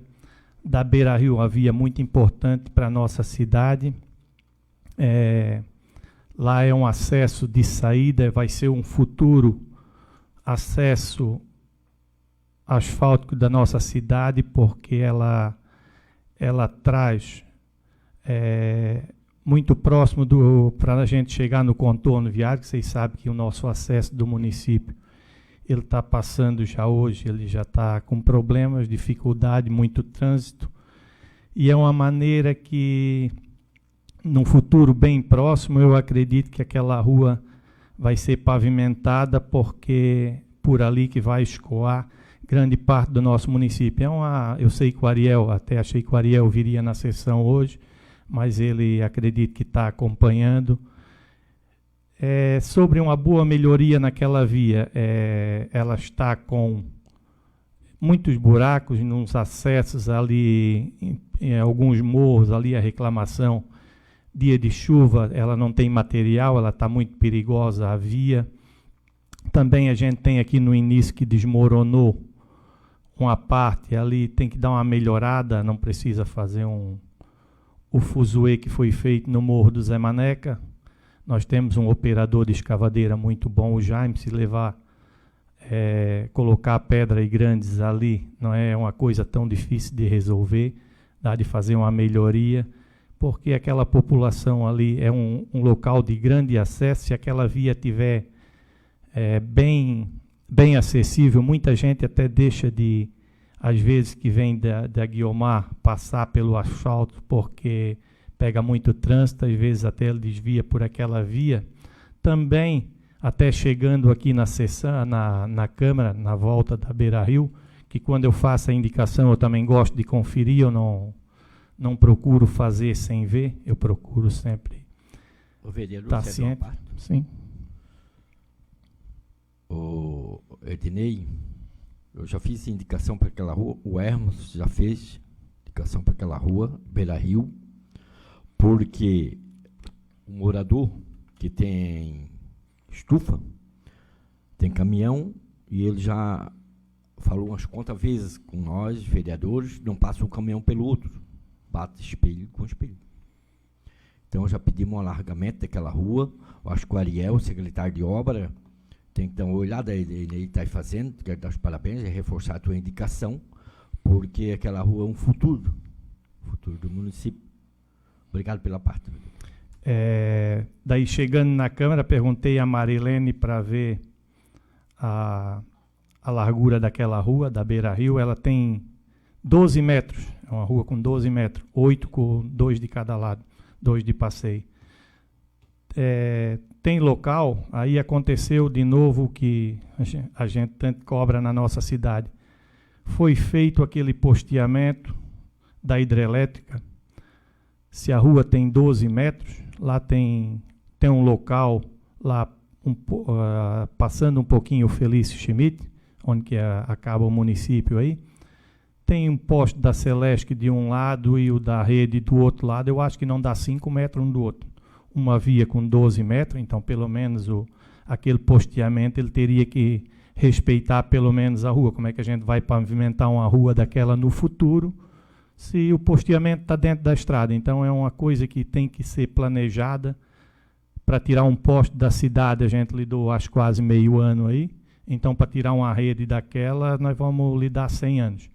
da Beira Rio, uma via muito importante para a nossa cidade. Lá é um acesso de saída, vai ser um futuro acesso asfáltico da nossa cidade, porque ela traz muito próximo para a gente chegar no contorno viário, que vocês sabem que o nosso acesso do município ele está passando já hoje, ele já está com problemas, dificuldade, muito trânsito, e é uma maneira que, num futuro bem próximo, eu acredito que aquela rua vai ser pavimentada, porque por ali que vai escoar grande parte do nosso município. Eu sei que o Ariel, até achei que o Ariel viria na sessão hoje, mas ele acredito que está acompanhando. Sobre uma boa melhoria naquela via, ela está com muitos buracos nos acessos ali, em alguns morros ali, a reclamação, dia de chuva, ela não tem material, ela está muito perigosa a via. Também a gente tem aqui no início que desmoronou uma parte ali, tem que dar uma melhorada, não precisa fazer o fuzuê que foi feito no Morro do Zé Maneca. Nós temos um operador de escavadeira muito bom, o Jaime, se levar, colocar pedras grandes ali, não é uma coisa tão difícil de resolver, dá de fazer uma melhoria, porque aquela população ali é um local de grande acesso. Se aquela via tiver bem acessível, muita gente até deixa de, às vezes que vem da Guiomar, passar pelo asfalto porque pega muito trânsito, às vezes até ele desvia por aquela via. Também, até chegando aqui na sessão, na Câmara, na volta da Beira Rio, que quando eu faço a indicação eu também gosto de conferir, eu não procuro fazer sem ver, eu procuro sempre estar ciente. Sim. O Ednei, eu já fiz indicação para aquela rua, o Hermos já fez indicação para aquela rua, Beira Rio, porque o morador que tem estufa, tem caminhão, e ele já falou umas quantas vezes com nós, vereadores, não passa um caminhão pelo outro, bate espelho com espelho. Então já pedimos um alargamento daquela rua. Eu acho que o Ariel, o secretário de obra, tem que dar uma olhada, ele está fazendo, quero dar os parabéns e reforçar a tua indicação, porque aquela rua é um futuro do município. Obrigado pela parte. Daí, chegando na Câmara, perguntei a Marilene para ver a largura daquela rua, da Beira Rio. Ela tem 12 metros, é uma rua com 12 metros, 8 com 2 de cada lado, 2 de passeio. Tem local, aí aconteceu de novo que a gente tanto cobra na nossa cidade. Foi feito aquele posteamento da hidrelétrica. Se a rua tem 12 metros, lá tem um local, lá passando um pouquinho o Felício Schmidt, onde que acaba o município aí, tem um poste da Celeste de um lado e o da rede do outro lado. Eu acho que não dá 5 metros um do outro. Uma via com 12 metros, então pelo menos aquele posteamento ele teria que respeitar pelo menos a rua. Como é que a gente vai pavimentar uma rua daquela no futuro se o posteamento está dentro da estrada? Então é uma coisa que tem que ser planejada. Para tirar um poste da cidade, a gente lidou acho quase meio ano aí. Então, para tirar uma rede daquela, nós vamos lidar 100 anos.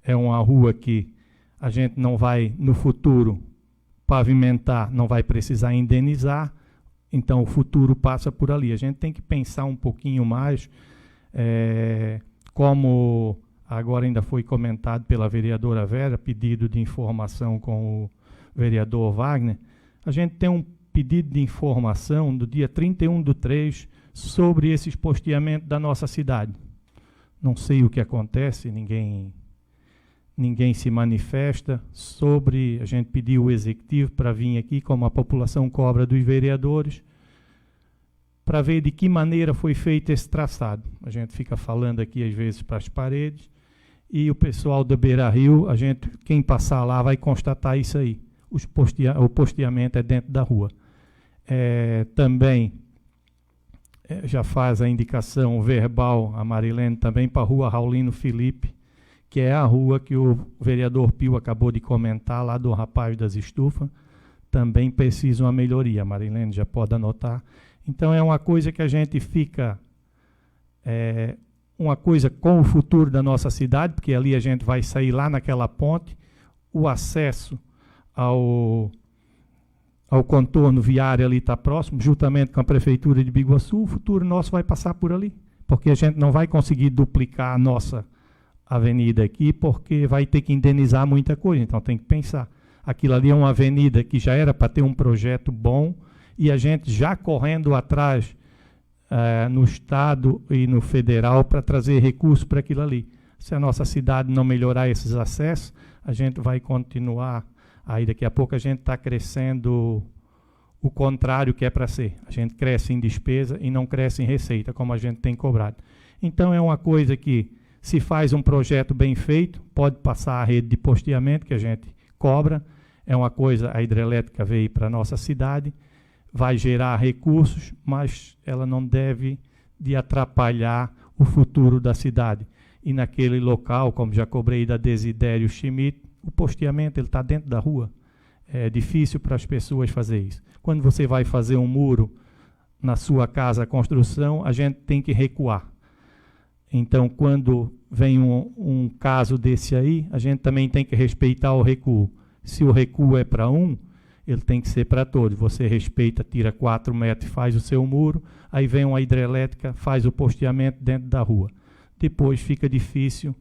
É uma rua que a gente não vai, no futuro, pavimentar, não vai precisar indenizar. Então, o futuro passa por ali. A gente tem que pensar um pouquinho mais, como agora ainda foi comentado pela vereadora Vera, pedido de informação com o vereador Wagner. A gente tem um pedido de informação do dia 31/3 sobre esses posteamentos da nossa cidade. Não sei o que acontece, ninguém se manifesta sobre. A gente pediu o executivo para vir aqui, como a população cobra dos vereadores, para ver de que maneira foi feito esse traçado. A gente fica falando aqui às vezes para as paredes, e o pessoal da Beira Rio, quem passar lá vai constatar isso aí. O posteamento é dentro da rua. Também já faz a indicação verbal, a Marilene, também para a rua Raulino Felipe, que é a rua que o vereador Pio acabou de comentar, lá do rapaz das estufas. Também precisa uma melhoria, a Marilene já pode anotar. Então é uma coisa que a gente fica, uma coisa com o futuro da nossa cidade, porque ali a gente vai sair lá naquela ponte, o acesso ao contorno viário ali está próximo, juntamente com a Prefeitura de Biguaçu. O futuro nosso vai passar por ali, porque a gente não vai conseguir duplicar a nossa avenida aqui, porque vai ter que indenizar muita coisa. Então tem que pensar. Aquilo ali é uma avenida que já era para ter um projeto bom, e a gente já correndo atrás no Estado e no Federal para trazer recursos para aquilo ali. Se a nossa cidade não melhorar esses acessos, a gente vai continuar. Aí daqui a pouco a gente está crescendo o contrário que é para ser. A gente cresce em despesa e não cresce em receita, como a gente tem cobrado. Então é uma coisa que, se faz um projeto bem feito, pode passar a rede de posteamento que a gente cobra. É uma coisa, a hidrelétrica veio para a nossa cidade, vai gerar recursos, mas ela não deve de atrapalhar o futuro da cidade. E naquele local, como já cobrei da Desidério Schmidt, o posteamento está dentro da rua. É difícil para as pessoas fazer isso. Quando você vai fazer um muro na sua casa, a construção, a gente tem que recuar. Então, quando vem um caso desse aí, a gente também tem que respeitar o recuo. Se o recuo é para ele tem que ser para todos. Você respeita, tira 4 metros e faz o seu muro, aí vem uma hidrelétrica, faz o posteamento dentro da rua. Depois fica difícil,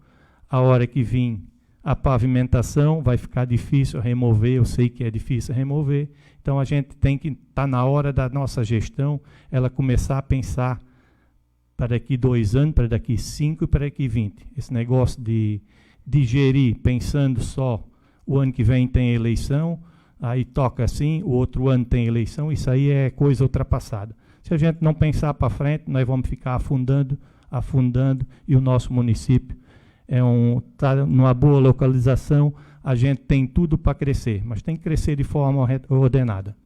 a hora que vir a pavimentação, vai ficar difícil remover, eu sei que é difícil remover, então a gente tem que estar na hora da nossa gestão, ela começar a pensar para daqui 2 anos, para daqui 5 e para daqui 20. Esse negócio de gerir pensando só, o ano que vem tem eleição, aí toca assim, o outro ano tem eleição, isso aí é coisa ultrapassada. Se a gente não pensar para frente, nós vamos ficar afundando, e o nosso município está numa boa localização, a gente tem tudo para crescer, mas tem que crescer de forma ordenada.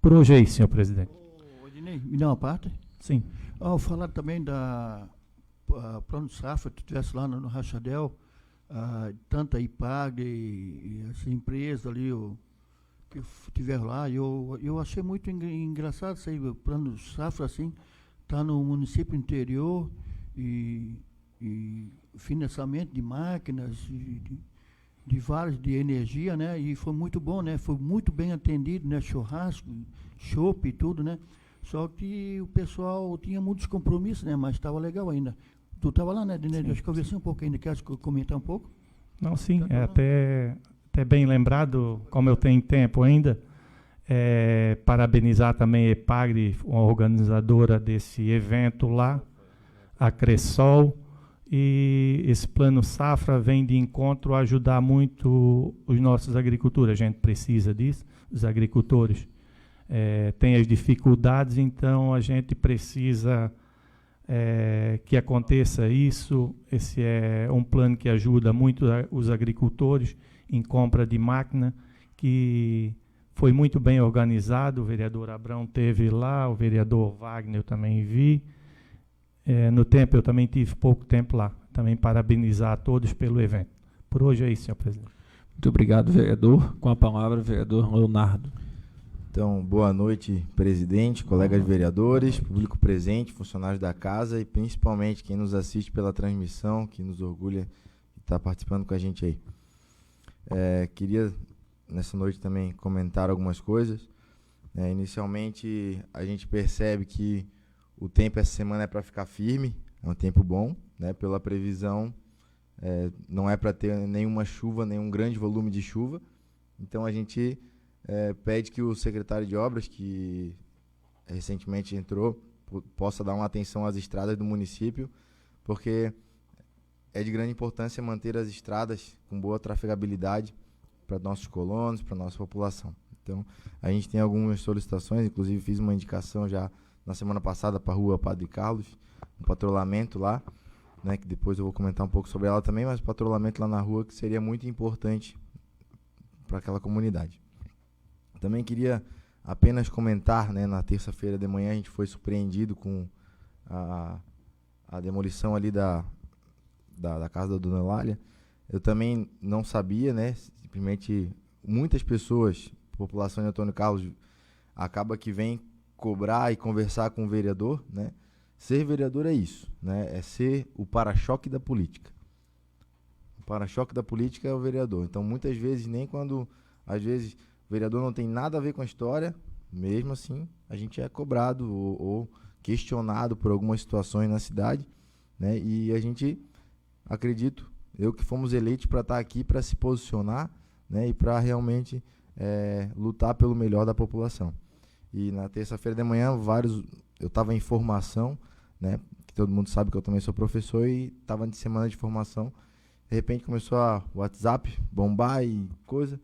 Por hoje é isso, senhor presidente. Odinei, me dá uma parte? Sim. Ao falar também da plano de safra, tu estivesse lá no Rachadel, tanta IPAG e as empresas ali que estiveram lá, eu achei muito engraçado isso aí, o plano de safra assim, está no município interior e financiamento de máquinas, de várias, de energia, né? E foi muito bom, né? Foi muito bem atendido, né? Churrasco, chopp e tudo, né? Só que o pessoal tinha muitos compromissos, né? Mas estava legal ainda. Tu estava lá, né, Dinei? Acho que eu conversei um pouco ainda. Quer comentar um pouco? Não, sim, é até bem lembrado, como eu tenho tempo ainda, parabenizar também a EPAGRE, uma organizadora desse evento lá, a Cressol, e esse plano safra vem de encontro a ajudar muito os nossos agricultores. A gente precisa disso, os agricultores têm as dificuldades, então a gente precisa que aconteça isso. Esse é um plano que ajuda muito os agricultores em compra de máquina, que foi muito bem organizado. O vereador Abrão teve lá, o vereador Wagner eu também vi. No tempo, eu também tive pouco tempo lá. Também parabenizar a todos pelo evento. Por hoje é isso, senhor presidente. Muito obrigado, vereador. Com a palavra, vereador Leonardo. Então, boa noite, presidente, colegas vereadores, público presente, funcionários da casa e principalmente quem nos assiste pela transmissão, que nos orgulha de estar participando com a gente aí. Queria, nessa noite, também comentar algumas coisas. Inicialmente, a gente percebe que o tempo essa semana é para ficar firme, é um tempo bom, né? Pela previsão, não é para ter nenhuma chuva, nenhum grande volume de chuva. Então a gente pede que o secretário de obras, que recentemente entrou, possa dar uma atenção às estradas do município, porque é de grande importância manter as estradas com boa trafegabilidade para nossos colonos, para nossa população. Então a gente tem algumas solicitações, inclusive fiz uma indicação já na semana passada para a rua Padre Carlos, um patrulhamento lá, né, que depois eu vou comentar um pouco sobre ela também, mas patrulhamento lá na rua que seria muito importante para aquela comunidade. Também queria apenas comentar, né, na terça-feira de manhã a gente foi surpreendido com a demolição ali da casa da Dona Eulália. Eu também não sabia, né, simplesmente muitas pessoas, população de Antônio Carlos, acaba que vem cobrar e conversar com o vereador, né? Ser vereador é isso, né? É ser o para-choque da política. O para-choque da política é o vereador. Então, muitas vezes, nem quando, às vezes, o vereador não tem nada a ver com a história, mesmo assim, a gente é cobrado ou questionado por algumas situações na cidade, né? E a gente, acredito, que fomos eleitos para estar aqui, para se posicionar, né? E para realmente lutar pelo melhor da população. E na terça-feira de manhã, eu estava em formação, né? Que todo mundo sabe que eu também sou professor e estava de semana de formação. De repente começou a WhatsApp bombar e coisa.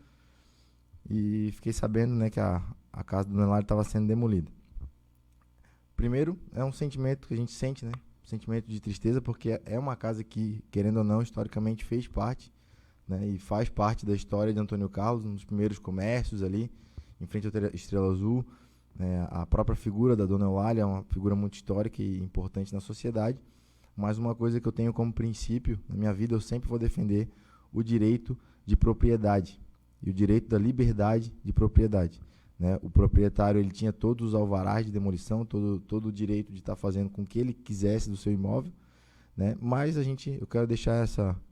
E fiquei sabendo, né, que a casa do Dona Eulália estava sendo demolida. Primeiro, é um sentimento que a gente sente, né? Um sentimento de tristeza, porque é uma casa que, querendo ou não, historicamente fez parte, né? E faz parte da história de Antônio Carlos, nos primeiros comércios ali, em frente à Estrela Azul. A própria figura da Dona Eulália é uma figura muito histórica e importante na sociedade, mas uma coisa que eu tenho como princípio na minha vida, eu sempre vou defender o direito de propriedade e o direito da liberdade de propriedade, né? O proprietário, ele tinha todos os alvarás de demolição, todo o direito de estar fazendo com que ele quisesse do seu imóvel, né? Mas eu quero deixar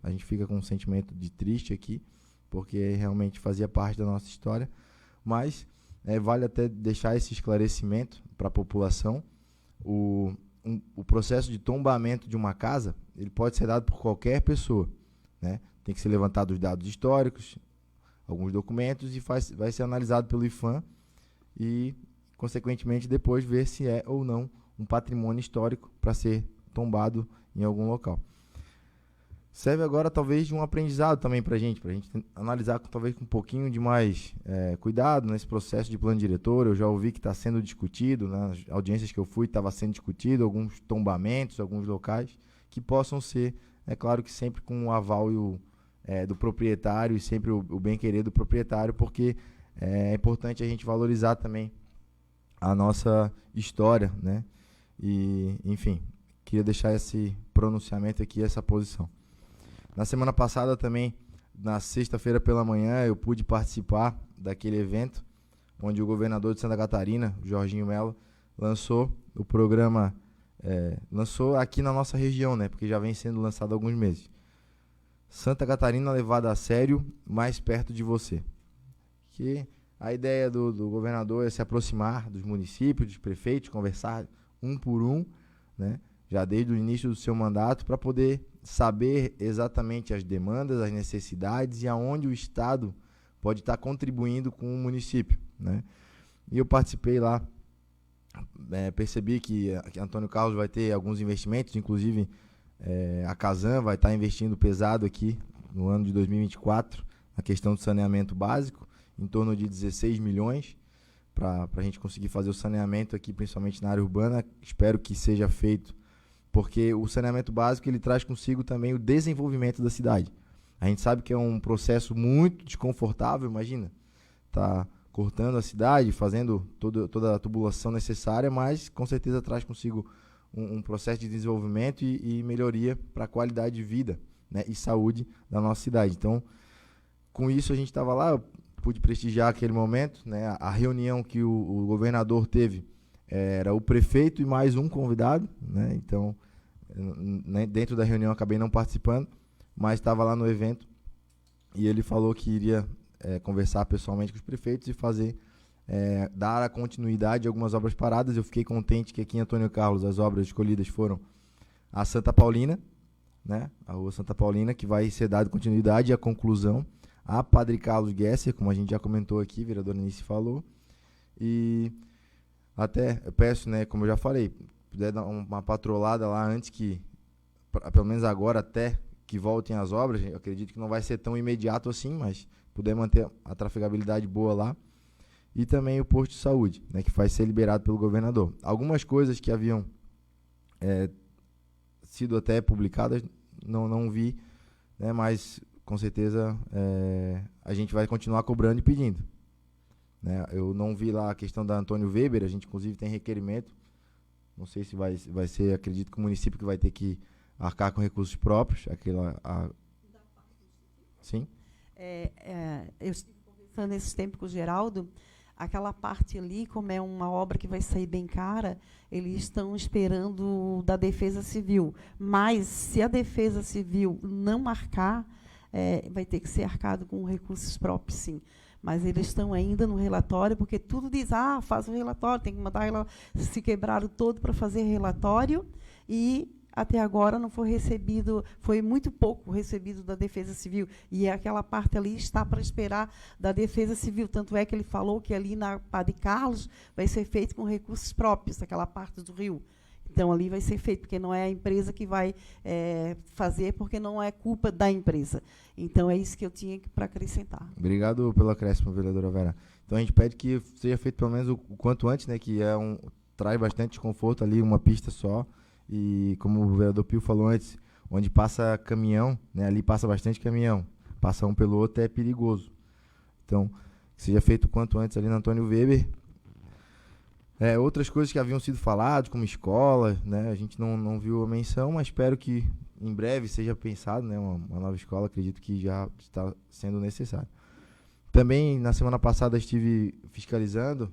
a gente fica com um sentimento de triste aqui, porque realmente fazia parte da nossa história, mas vale até deixar esse esclarecimento para a população. O processo de tombamento de uma casa, ele pode ser dado por qualquer pessoa, né? Tem que ser levantado os dados históricos, alguns documentos, e vai ser analisado pelo IPHAN e, consequentemente, depois ver se é ou não um patrimônio histórico para ser tombado em algum local. Serve agora talvez de um aprendizado também para a gente analisar talvez com um pouquinho de mais cuidado nesse processo de plano diretor. Eu já ouvi que está sendo discutido, nas audiências que eu fui estava sendo discutido, alguns tombamentos, alguns locais que possam ser, é claro que sempre com o aval do proprietário e sempre o bem-querer do proprietário, porque é importante a gente valorizar também a nossa história, né? E, enfim, queria deixar esse pronunciamento aqui, essa posição. Na semana passada também, na sexta-feira pela manhã, eu pude participar daquele evento onde o governador de Santa Catarina, Jorginho Mello, lançou o programa, lançou aqui na nossa região, né? Porque já vem sendo lançado há alguns meses. Santa Catarina levada a sério, mais perto de você. Que a ideia do governador é se aproximar dos municípios, dos prefeitos, conversar um por um, né? Já desde o início do seu mandato, para poder saber exatamente as demandas, as necessidades e aonde o Estado pode estar contribuindo com o município, né? E eu participei lá, percebi que Antônio Carlos vai ter alguns investimentos, inclusive a Casan vai estar investindo pesado aqui no ano de 2024 na questão do saneamento básico, em torno de 16 milhões para a gente conseguir fazer o saneamento aqui, principalmente na área urbana. Espero que seja feito, porque o saneamento básico ele traz consigo também o desenvolvimento da cidade. A gente sabe que é um processo muito desconfortável, imagina, tá cortando a cidade, fazendo toda a tubulação necessária, mas com certeza traz consigo um processo de desenvolvimento e melhoria para a qualidade de vida, né, e saúde da nossa cidade. Então, com isso a gente estava lá, eu pude prestigiar aquele momento, né, a reunião que o governador teve era o prefeito e mais um convidado, né? Então, dentro da reunião acabei não participando, mas estava lá no evento e ele falou que iria conversar pessoalmente com os prefeitos e fazer, dar a continuidade a algumas obras paradas. Eu fiquei contente que aqui em Antônio Carlos as obras escolhidas foram a Santa Paulina, né? A Rua Santa Paulina, que vai ser dada continuidade e a conclusão, a Padre Carlos Gesser, como a gente já comentou aqui, a vereadora Nice falou, e até eu peço, né, como eu já falei, puder dar uma patrolada lá antes que, pelo menos agora, até que voltem as obras. Eu acredito que não vai ser tão imediato assim, mas puder manter a trafegabilidade boa lá. E também o posto de saúde, né, que vai ser liberado pelo governador. Algumas coisas que haviam sido até publicadas, não vi, né, mas com certeza a gente vai continuar cobrando e pedindo. Né? Eu não vi lá a questão da Antônio Weber, a gente inclusive tem requerimento, não sei se vai ser, acredito que o município que vai ter que arcar com recursos próprios, sim? Eu estive conversando nesse tempo com o Geraldo, aquela parte ali, como é uma obra que vai sair bem cara, eles estão esperando da Defesa Civil, mas se a Defesa Civil não arcar, vai ter que ser arcado com recursos próprios, sim. Mas eles estão ainda no relatório, porque tudo diz, faz o relatório, tem que mandar, se quebraram todo para fazer relatório, e até agora não foi recebido, foi muito pouco recebido da Defesa Civil, e aquela parte ali está para esperar da Defesa Civil, tanto é que ele falou que ali na Padre Carlos vai ser feito com recursos próprios, aquela parte do rio. Então, ali vai ser feito, porque não é a empresa que vai fazer, porque não é culpa da empresa. Então, é isso que eu tinha para acrescentar. Obrigado pelo acréscimo, vereadora Vera. Então, a gente pede que seja feito pelo menos o quanto antes, né, que traz bastante desconforto ali, uma pista só. E, como o vereador Pio falou antes, onde passa caminhão, né, ali passa bastante caminhão. Passar um pelo outro é perigoso. Então, que seja feito o quanto antes ali na Antônio Weber. Outras coisas que haviam sido faladas, como escola, né, a gente não viu a menção, mas espero que em breve seja pensado, né, uma nova escola, acredito que já está sendo necessário. Também, na semana passada, estive fiscalizando,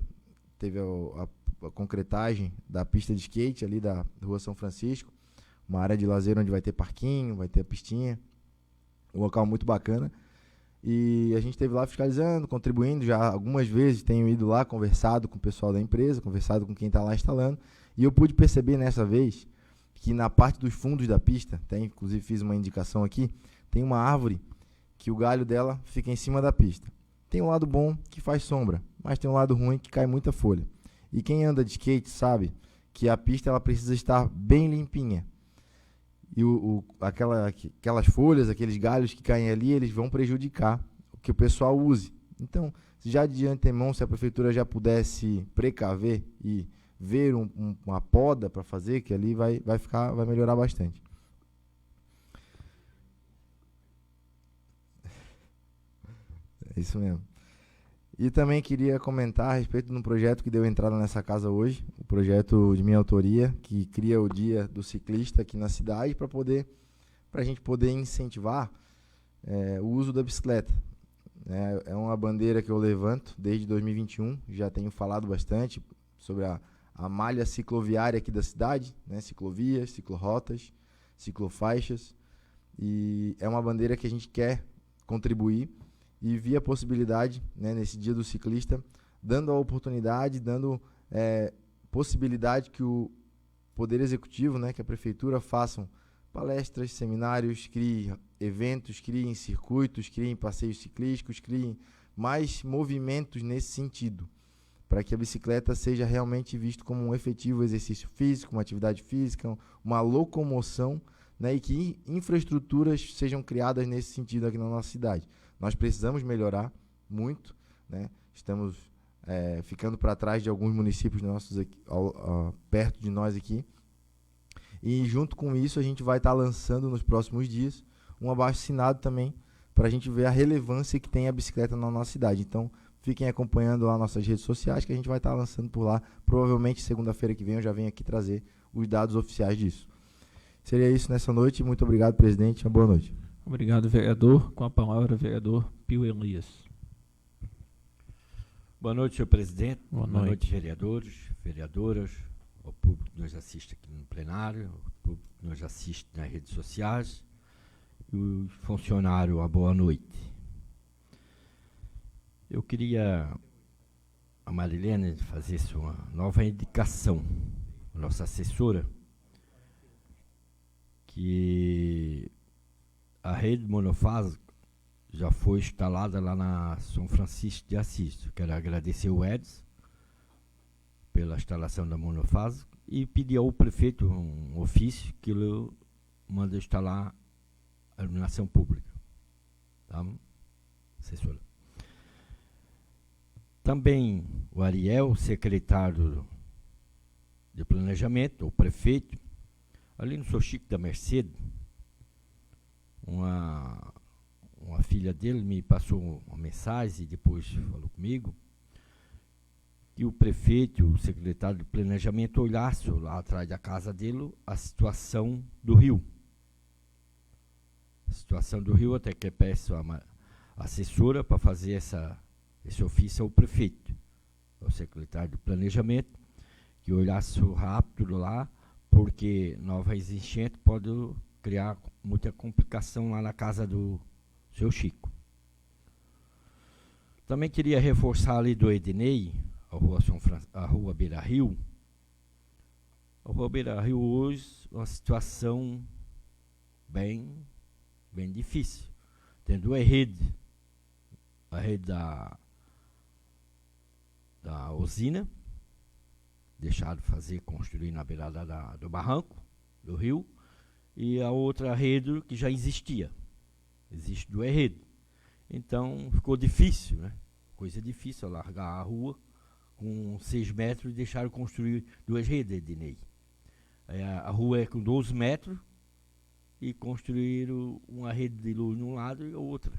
teve a concretagem da pista de skate ali da Rua São Francisco, uma área de lazer onde vai ter parquinho, vai ter a pistinha, um local muito bacana. E a gente esteve lá fiscalizando, contribuindo, já algumas vezes tenho ido lá, conversado com o pessoal da empresa, conversado com quem está lá instalando, e eu pude perceber nessa vez que na parte dos fundos da pista, até inclusive fiz uma indicação aqui, tem uma árvore que o galho dela fica em cima da pista. Tem um lado bom que faz sombra, mas tem um lado ruim que cai muita folha. E quem anda de skate sabe que a pista ela precisa estar bem limpinha. E aquelas folhas, aqueles galhos que caem ali, eles vão prejudicar o que o pessoal use. Então, já de antemão, se a prefeitura já pudesse precaver e ver uma poda para fazer, que ali vai melhorar bastante. É isso mesmo. E também queria comentar a respeito de um projeto que deu entrada nessa casa hoje, o projeto de minha autoria, que cria o Dia do Ciclista aqui na cidade, para a gente poder incentivar o uso da bicicleta. É uma bandeira que eu levanto desde 2021, já tenho falado bastante sobre a malha cicloviária aqui da cidade, né? Ciclovias, ciclorotas, ciclofaixas, e é uma bandeira que a gente quer contribuir e vi a possibilidade, né, nesse Dia do Ciclista, dando a oportunidade, dando possibilidade que o Poder Executivo, né, que a Prefeitura façam palestras, seminários, criem eventos, criem circuitos, criem passeios ciclísticos, criem mais movimentos nesse sentido, para que a bicicleta seja realmente vista como um efetivo exercício físico, uma atividade física, uma locomoção, né, e que infraestruturas sejam criadas nesse sentido aqui na nossa cidade. Nós precisamos melhorar muito, né? Estamos ficando para trás de alguns municípios nossos aqui, perto de nós aqui. E junto com isso a gente vai estar lançando nos próximos dias um abaixo-assinado também, para a gente ver a relevância que tem a bicicleta na nossa cidade. Então, fiquem acompanhando lá nossas redes sociais, que a gente vai estar lançando por lá. Provavelmente segunda-feira que vem eu já venho aqui trazer os dados oficiais disso. Seria isso nessa noite. Muito obrigado, presidente. Uma boa noite. Obrigado, vereador. Com a palavra, vereador Pio Elias. Boa noite, senhor presidente. Boa noite, vereadores, vereadoras, ao público que nos assiste aqui no plenário, ao público que nos assiste nas redes sociais, e o funcionário, a boa noite. Eu queria, a Marilene, fazer uma nova indicação, a nossa assessora, que a rede monofásica já foi instalada lá na São Francisco de Assis. Eu quero agradecer o Edson pela instalação da monofásica e pedir ao prefeito um ofício que ele manda instalar a iluminação pública. Tá, assessora? Também o Ariel, secretário de Planejamento, o prefeito, ali no São Chico da Mercedes, uma filha dele me passou uma mensagem e depois falou comigo que o prefeito, o secretário de Planejamento, olhasse lá atrás da casa dele a situação do rio. A situação do rio, até que peço a assessora para fazer esse ofício ao prefeito, ao secretário de Planejamento, que olhasse rápido lá, porque novas enchentes podem criar muita complicação lá na casa do seu Chico. Também queria reforçar ali do Ednei, a rua Beira Rio. A rua Beira Rio hoje é uma situação bem difícil. Tem duas redes. A rede da usina, deixaram construir na beirada do barranco, do rio, e a outra rede que já existia. Existe duas redes. Então ficou difícil, né? Coisa difícil largar a rua com 6 metros e deixaram construir duas redes, Ednei. A rua é com 12 metros e construíram uma rede de luz num lado e a outra.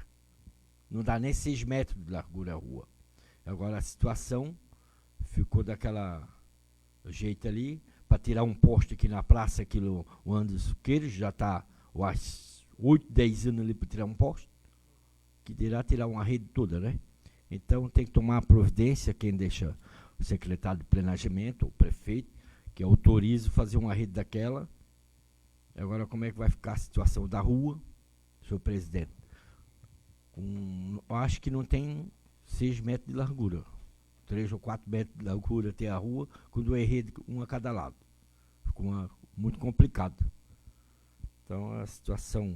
Não dá nem 6 metros de largura a rua. Agora a situação ficou daquela jeito ali, para tirar um poste aqui na praça, aquilo, o Anderson Queiroz, já está 8, 10 anos ali para tirar um poste, que dirá tirar uma rede toda, né? Então tem que tomar a providência, quem deixa o secretário de Planejamento, o prefeito, que autoriza fazer uma rede daquela. Agora como é que vai ficar a situação da rua, senhor presidente? eu acho que não tem 6 metros de largura. 3 ou 4 metros de largura até a rua, com 2 redes, uma a cada lado. Ficou muito complicado. Então, é uma situação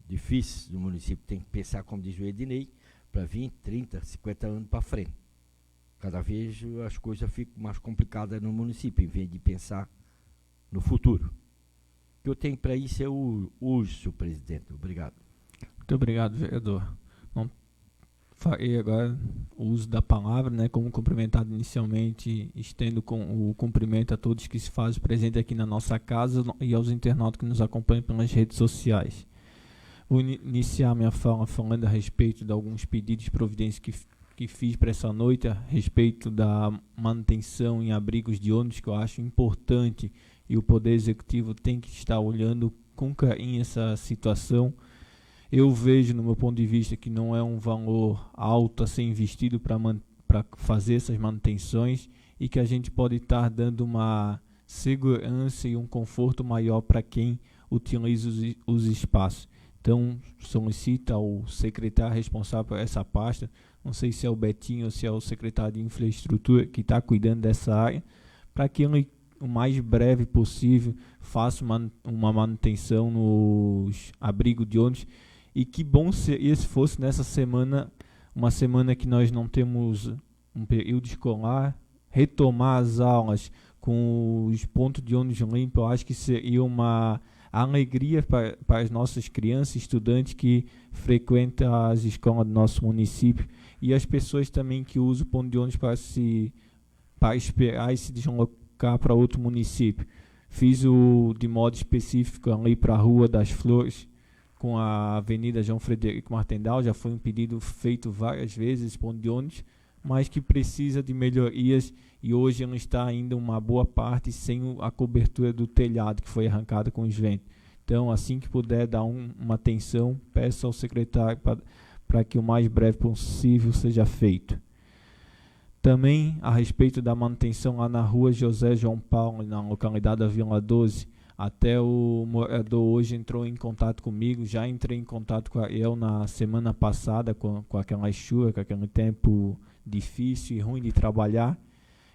difícil do município. Tem que pensar, como diz o Ednei, para 20, 30, 50 anos para frente. Cada vez as coisas ficam mais complicadas no município, em vez de pensar no futuro. O que eu tenho para isso é o uso, senhor presidente. Obrigado. Muito obrigado, vereador. Não farei agora o uso da palavra, né? Como cumprimentado inicialmente, estendo com o cumprimento a todos que se fazem presente aqui na nossa casa e aos internautas que nos acompanham pelas redes sociais. Vou iniciar minha fala falando a respeito de alguns pedidos de providência que fiz para essa noite, a respeito da manutenção em abrigos de ônibus, que eu acho importante, e o Poder Executivo tem que estar olhando com carinho essa situação. Eu vejo, no meu ponto de vista, que não é um valor alto a ser investido para fazer essas manutenções, e que a gente pode estar dando uma segurança e um conforto maior para quem utiliza os espaços. Então, solicito ao secretário responsável por essa pasta, não sei se é o Betinho ou se é o secretário de Infraestrutura que está cuidando dessa área, para que ele, o mais breve possível, faça uma manutenção nos abrigos de ônibus. E que bom seria se fosse nessa semana, uma semana que nós não temos um período escolar, retomar as aulas com os pontos de ônibus limpos. Eu acho que seria uma alegria para as nossas crianças e estudantes que frequentam as escolas do nosso município, e as pessoas também que usam o ponto de ônibus para esperar e se deslocar para outro município. Fiz de modo específico ali para a Rua das Flores, com a Avenida João Frederico Martendal. Já foi um pedido feito várias vezes, esse ponto de ônibus, mas que precisa de melhorias, e hoje não está ainda uma boa parte sem a cobertura do telhado, que foi arrancada com os ventos. Então, assim que puder dar uma atenção, peço ao secretário para que o mais breve possível seja feito. Também a respeito da manutenção lá na Rua José João Paulo, na localidade da Vila 12, até o morador hoje entrou em contato comigo. Já entrei em contato com ele na semana passada, com aquela chuva, com aquele tempo difícil e ruim de trabalhar,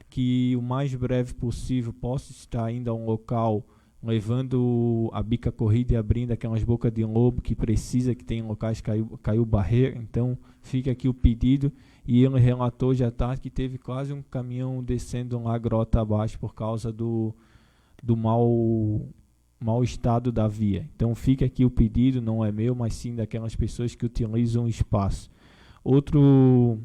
que o mais breve possível possa estar indo a um local, levando a bica corrida e abrindo aquelas bocas de lobo que precisa, que tem locais que caiu barreira. Então fica aqui o pedido, e ele relatou já tarde que teve quase um caminhão descendo lá grota abaixo por causa do mau estado da via. Então fica aqui o pedido, não é meu, mas sim daquelas pessoas que utilizam o espaço. Outro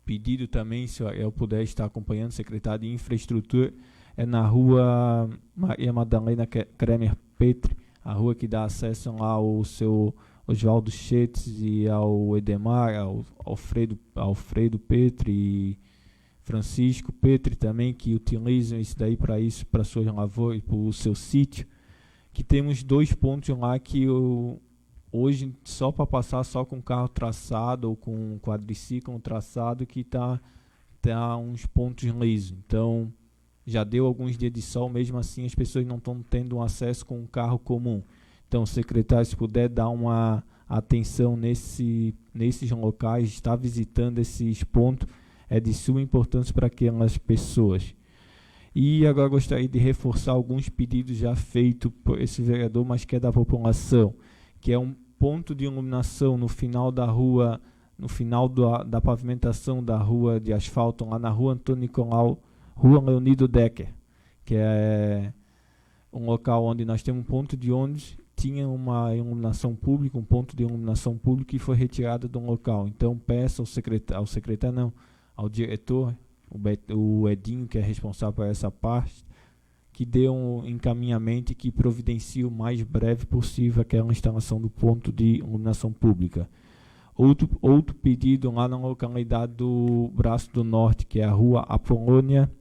pedido também, se eu puder estar acompanhando, secretário de Infraestrutura, é na Rua Maria Madalena Kremer Petri, a rua que dá acesso lá ao seu Oswaldo Chetes e ao Edemar, ao Alfredo Petri e Francisco Petri também, que utilizam isso daí para suas lavouras e para o seu sítio, que temos 2 pontos lá que hoje, só para passar só com carro traçado ou com quadriciclo traçado, que tá uns pontos lisos. Então, já deu alguns dias de sol, mesmo assim as pessoas não estão tendo um acesso com um carro comum. Então, secretário, se puder dar uma atenção nesses locais, estar visitando esses pontos, é de suma importância para aquelas pessoas. E agora gostaria de reforçar alguns pedidos já feitos por esse vereador, mas que é da população, que é um ponto de iluminação no final da rua, no final da pavimentação da rua de asfalto, lá na Rua Antônio Nicolau, Rua Leonido Decker, que é um local onde nós temos um ponto de ônibus, tinha uma iluminação pública, um ponto de iluminação pública, que foi retirada do local. Então peço ao diretor, o Edinho, que é responsável por essa parte, que dê um encaminhamento e que providencie o mais breve possível aquela instalação do ponto de iluminação pública. Outro pedido lá na localidade do Braço do Norte, que é a Rua Apolônia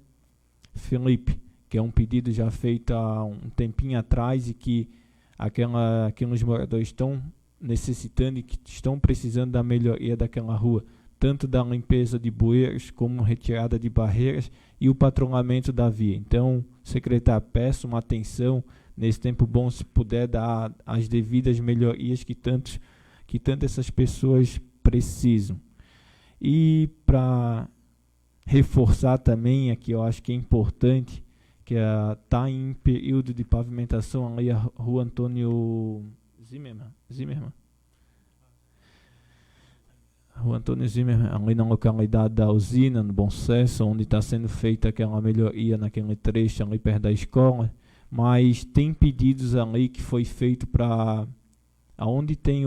Felipe, que é um pedido já feito há um tempinho atrás, e que aqueles moradores estão necessitando e que estão precisando da melhoria daquela rua, tanto da limpeza de bueiros como retirada de barreiras e o patrulhamento da via. Então, secretário, peço uma atenção nesse tempo bom, se puder dar as devidas melhorias que tanto essas pessoas precisam. E para reforçar também, aqui eu acho que é importante, que está em período de pavimentação ali a Rua Antônio Zimmermann. Rua Antônio Zimmermann, ali na localidade da usina, no Bom Sucesso, onde está sendo feita aquela melhoria naquele trecho ali perto da escola, mas tem pedidos ali que foi feito para aonde tem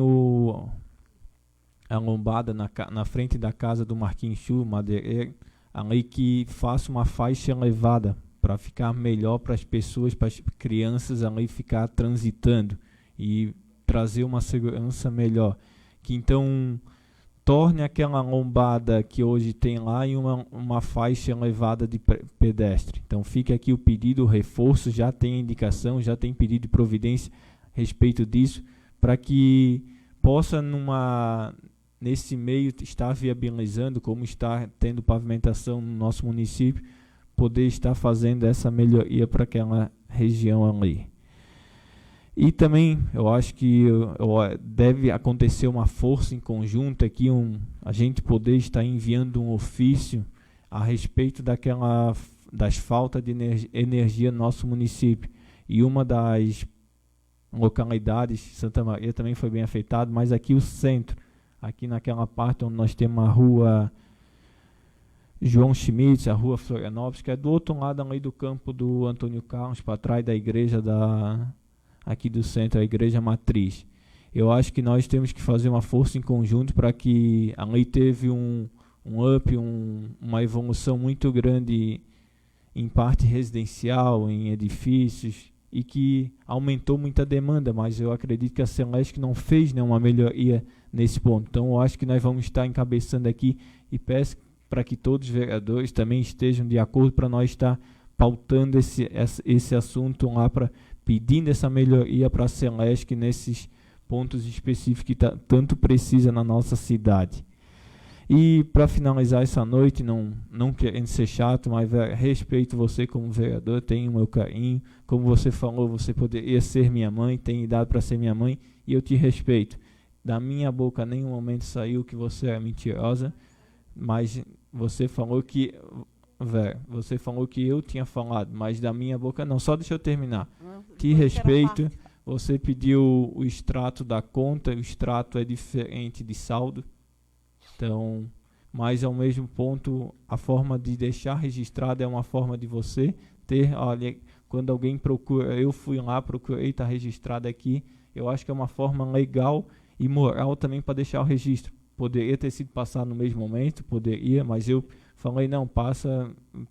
a lombada na frente da casa do Marquinhos Chu, madeireiro, ali que faça uma faixa elevada para ficar melhor para as pessoas, para as crianças ali ficar transitando e trazer uma segurança melhor. Que então torne aquela lombada que hoje tem lá em uma faixa elevada de pedestre. Então fica aqui o pedido, o reforço, já tem indicação, já tem pedido de providência a respeito disso, para que possa nesse meio estar viabilizando, como está tendo pavimentação no nosso município, poder estar fazendo essa melhoria para aquela região ali. E também eu acho que deve acontecer uma força em conjunto aqui, a gente poder estar enviando um ofício a respeito das faltas de energia no nosso município. E uma das localidades, Santa Maria também foi bem afetada, mas aqui o centro, aqui naquela parte onde nós temos a rua João Schmitz, a rua Florianópolis, que é do outro lado ali do campo do Antônio Carlos, para trás da igreja aqui do centro, a igreja matriz. Eu acho que nós temos que fazer uma força em conjunto para que ali teve um up, uma evolução muito grande em parte residencial, em edifícios, e que aumentou muita demanda, mas eu acredito que a Celesc não fez nenhuma melhoria nesse ponto. Então eu acho que nós vamos estar encabeçando aqui e peço para que todos os vereadores também estejam de acordo para nós estar pautando esse assunto lá, pedindo essa melhoria para a Celesc nesses pontos específicos que tanto precisa na nossa cidade. E para finalizar essa noite, não querendo ser chato, mas respeito você como vereador, tenho o meu carinho. Como você falou, você poderia ser minha mãe, tem idade para ser minha mãe, e eu te respeito. Da minha boca, em nenhum momento saiu que você é mentirosa, mas você falou que eu tinha falado, mas da minha boca não. Só deixa eu terminar. Te respeito. Você pediu o extrato da conta, o extrato é diferente de saldo. Então, mas ao mesmo ponto, a forma de deixar registrado é uma forma de você ter, olha, quando alguém procura, eu fui lá, procurei, está registrado aqui. Eu acho que é uma forma legal e moral também para deixar o registro. Poderia ter sido passado no mesmo momento, poderia, mas eu falei, não,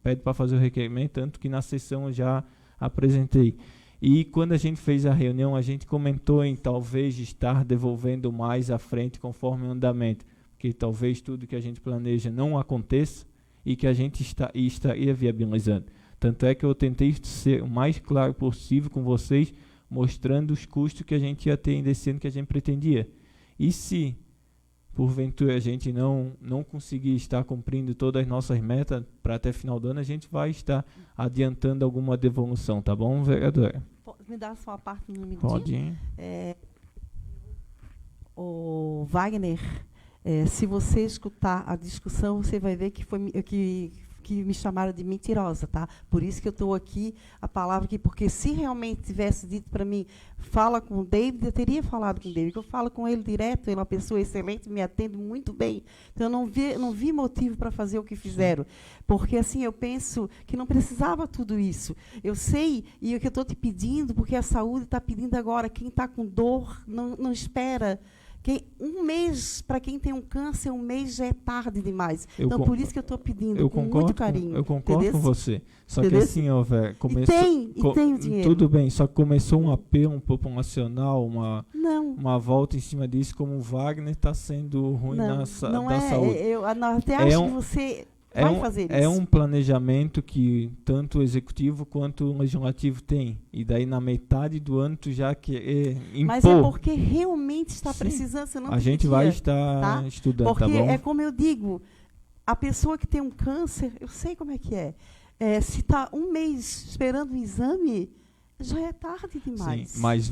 pede para fazer o requerimento, tanto que na sessão eu já apresentei. E quando a gente fez a reunião, a gente comentou em talvez estar devolvendo mais à frente conforme o andamento, que talvez tudo que a gente planeja não aconteça e que a gente estaria viabilizando. Tanto é que eu tentei ser o mais claro possível com vocês, mostrando os custos que a gente ia ter desse ano que a gente pretendia. E se porventura a gente não conseguir estar cumprindo todas as nossas metas para até final do ano, a gente vai estar adiantando alguma devolução, tá bom, vereadora? Me dá só a parte no minutinho? Pode. O Wagner, se você escutar a discussão, você vai ver que me chamaram de mentirosa, tá? Por isso que eu estou aqui, a palavra aqui, porque se realmente tivesse dito para mim, fala com o David, eu teria falado com o David, eu falo com ele direto, ele é uma pessoa excelente, me atende muito bem. Então, eu não vi motivo para fazer o que fizeram, porque, assim, eu penso que não precisava tudo isso. Eu sei, e o que eu estou te pedindo, porque a saúde está pedindo agora, quem está com dor, não espera. Um mês, para quem tem um câncer, um mês já é tarde demais. Então, por isso que eu estou pedindo com muito carinho. Eu concordo com você. Só que assim, começou... E tem o dinheiro. Tudo bem, só que começou um apelo populacional, uma volta em cima disso, como o Wagner está sendo ruim da saúde. Eu até acho que você... vai fazer isso. É um planejamento que tanto o executivo quanto o legislativo tem. E daí na metade do ano tu já quer impor. Mas é porque realmente está precisando. Você não a gente vai estar estudando, porque tá bom? É como eu digo, a pessoa que tem um câncer, eu sei como é que é. Se está um mês esperando um exame, Já é tarde demais. Sim, mas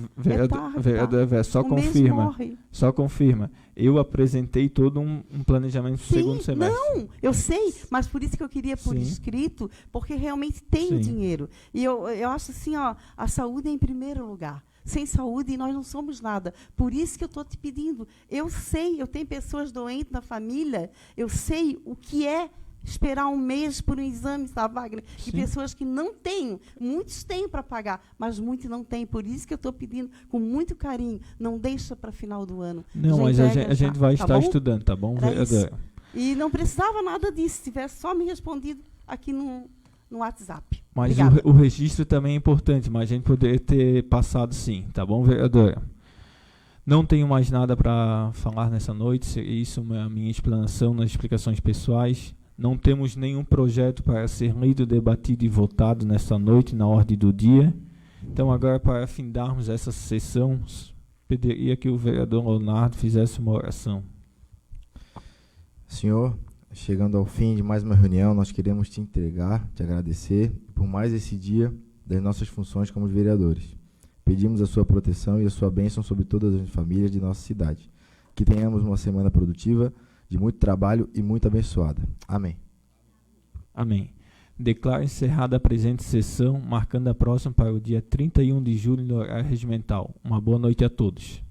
tarde, vereador Evé, só O mês confirma. morre. Só confirma. Eu apresentei todo um planejamento do segundo semestre. Não, eu sei, mas por isso que eu queria por Sim. escrito, porque realmente tem Sim. dinheiro. E eu acho assim, ó, a saúde é em primeiro lugar. Sem saúde nós não somos nada. Por isso que eu estou te pedindo. Eu sei, eu tenho pessoas doentes na família, eu sei o que é esperar um mês por um exame, sabe, Wagner? E Sim. pessoas que não têm, muitos têm para pagar, mas muitos não têm. Por isso que eu estou pedindo com muito carinho, não deixa para final do ano. Não, Já mas entrega a gente já, vai tá estar bom? estudando, tá bom, Era vereador? E não precisava nada disso, se tivesse só me respondido aqui no WhatsApp. Mas Obrigada. o registro também é importante, mas a gente poderia ter passado sim, tá bom, vereadora? Não tenho mais nada para falar nessa noite, isso é a minha explanação nas explicações pessoais. Não temos nenhum projeto para ser lido, debatido e votado nesta noite, na ordem do dia. Então, agora, para afindarmos essa sessão, pediria que o vereador Leonardo fizesse uma oração. Senhor, chegando ao fim de mais uma reunião, nós queremos te entregar, te agradecer por mais esse dia das nossas funções como vereadores. Pedimos a sua proteção e a sua bênção sobre todas as famílias de nossa cidade. Que tenhamos uma semana produtiva, de muito trabalho e muito abençoada. Amém. Amém. Declaro encerrada a presente sessão, marcando a próxima para o dia 31 de julho no horário regimental. Uma boa noite a todos.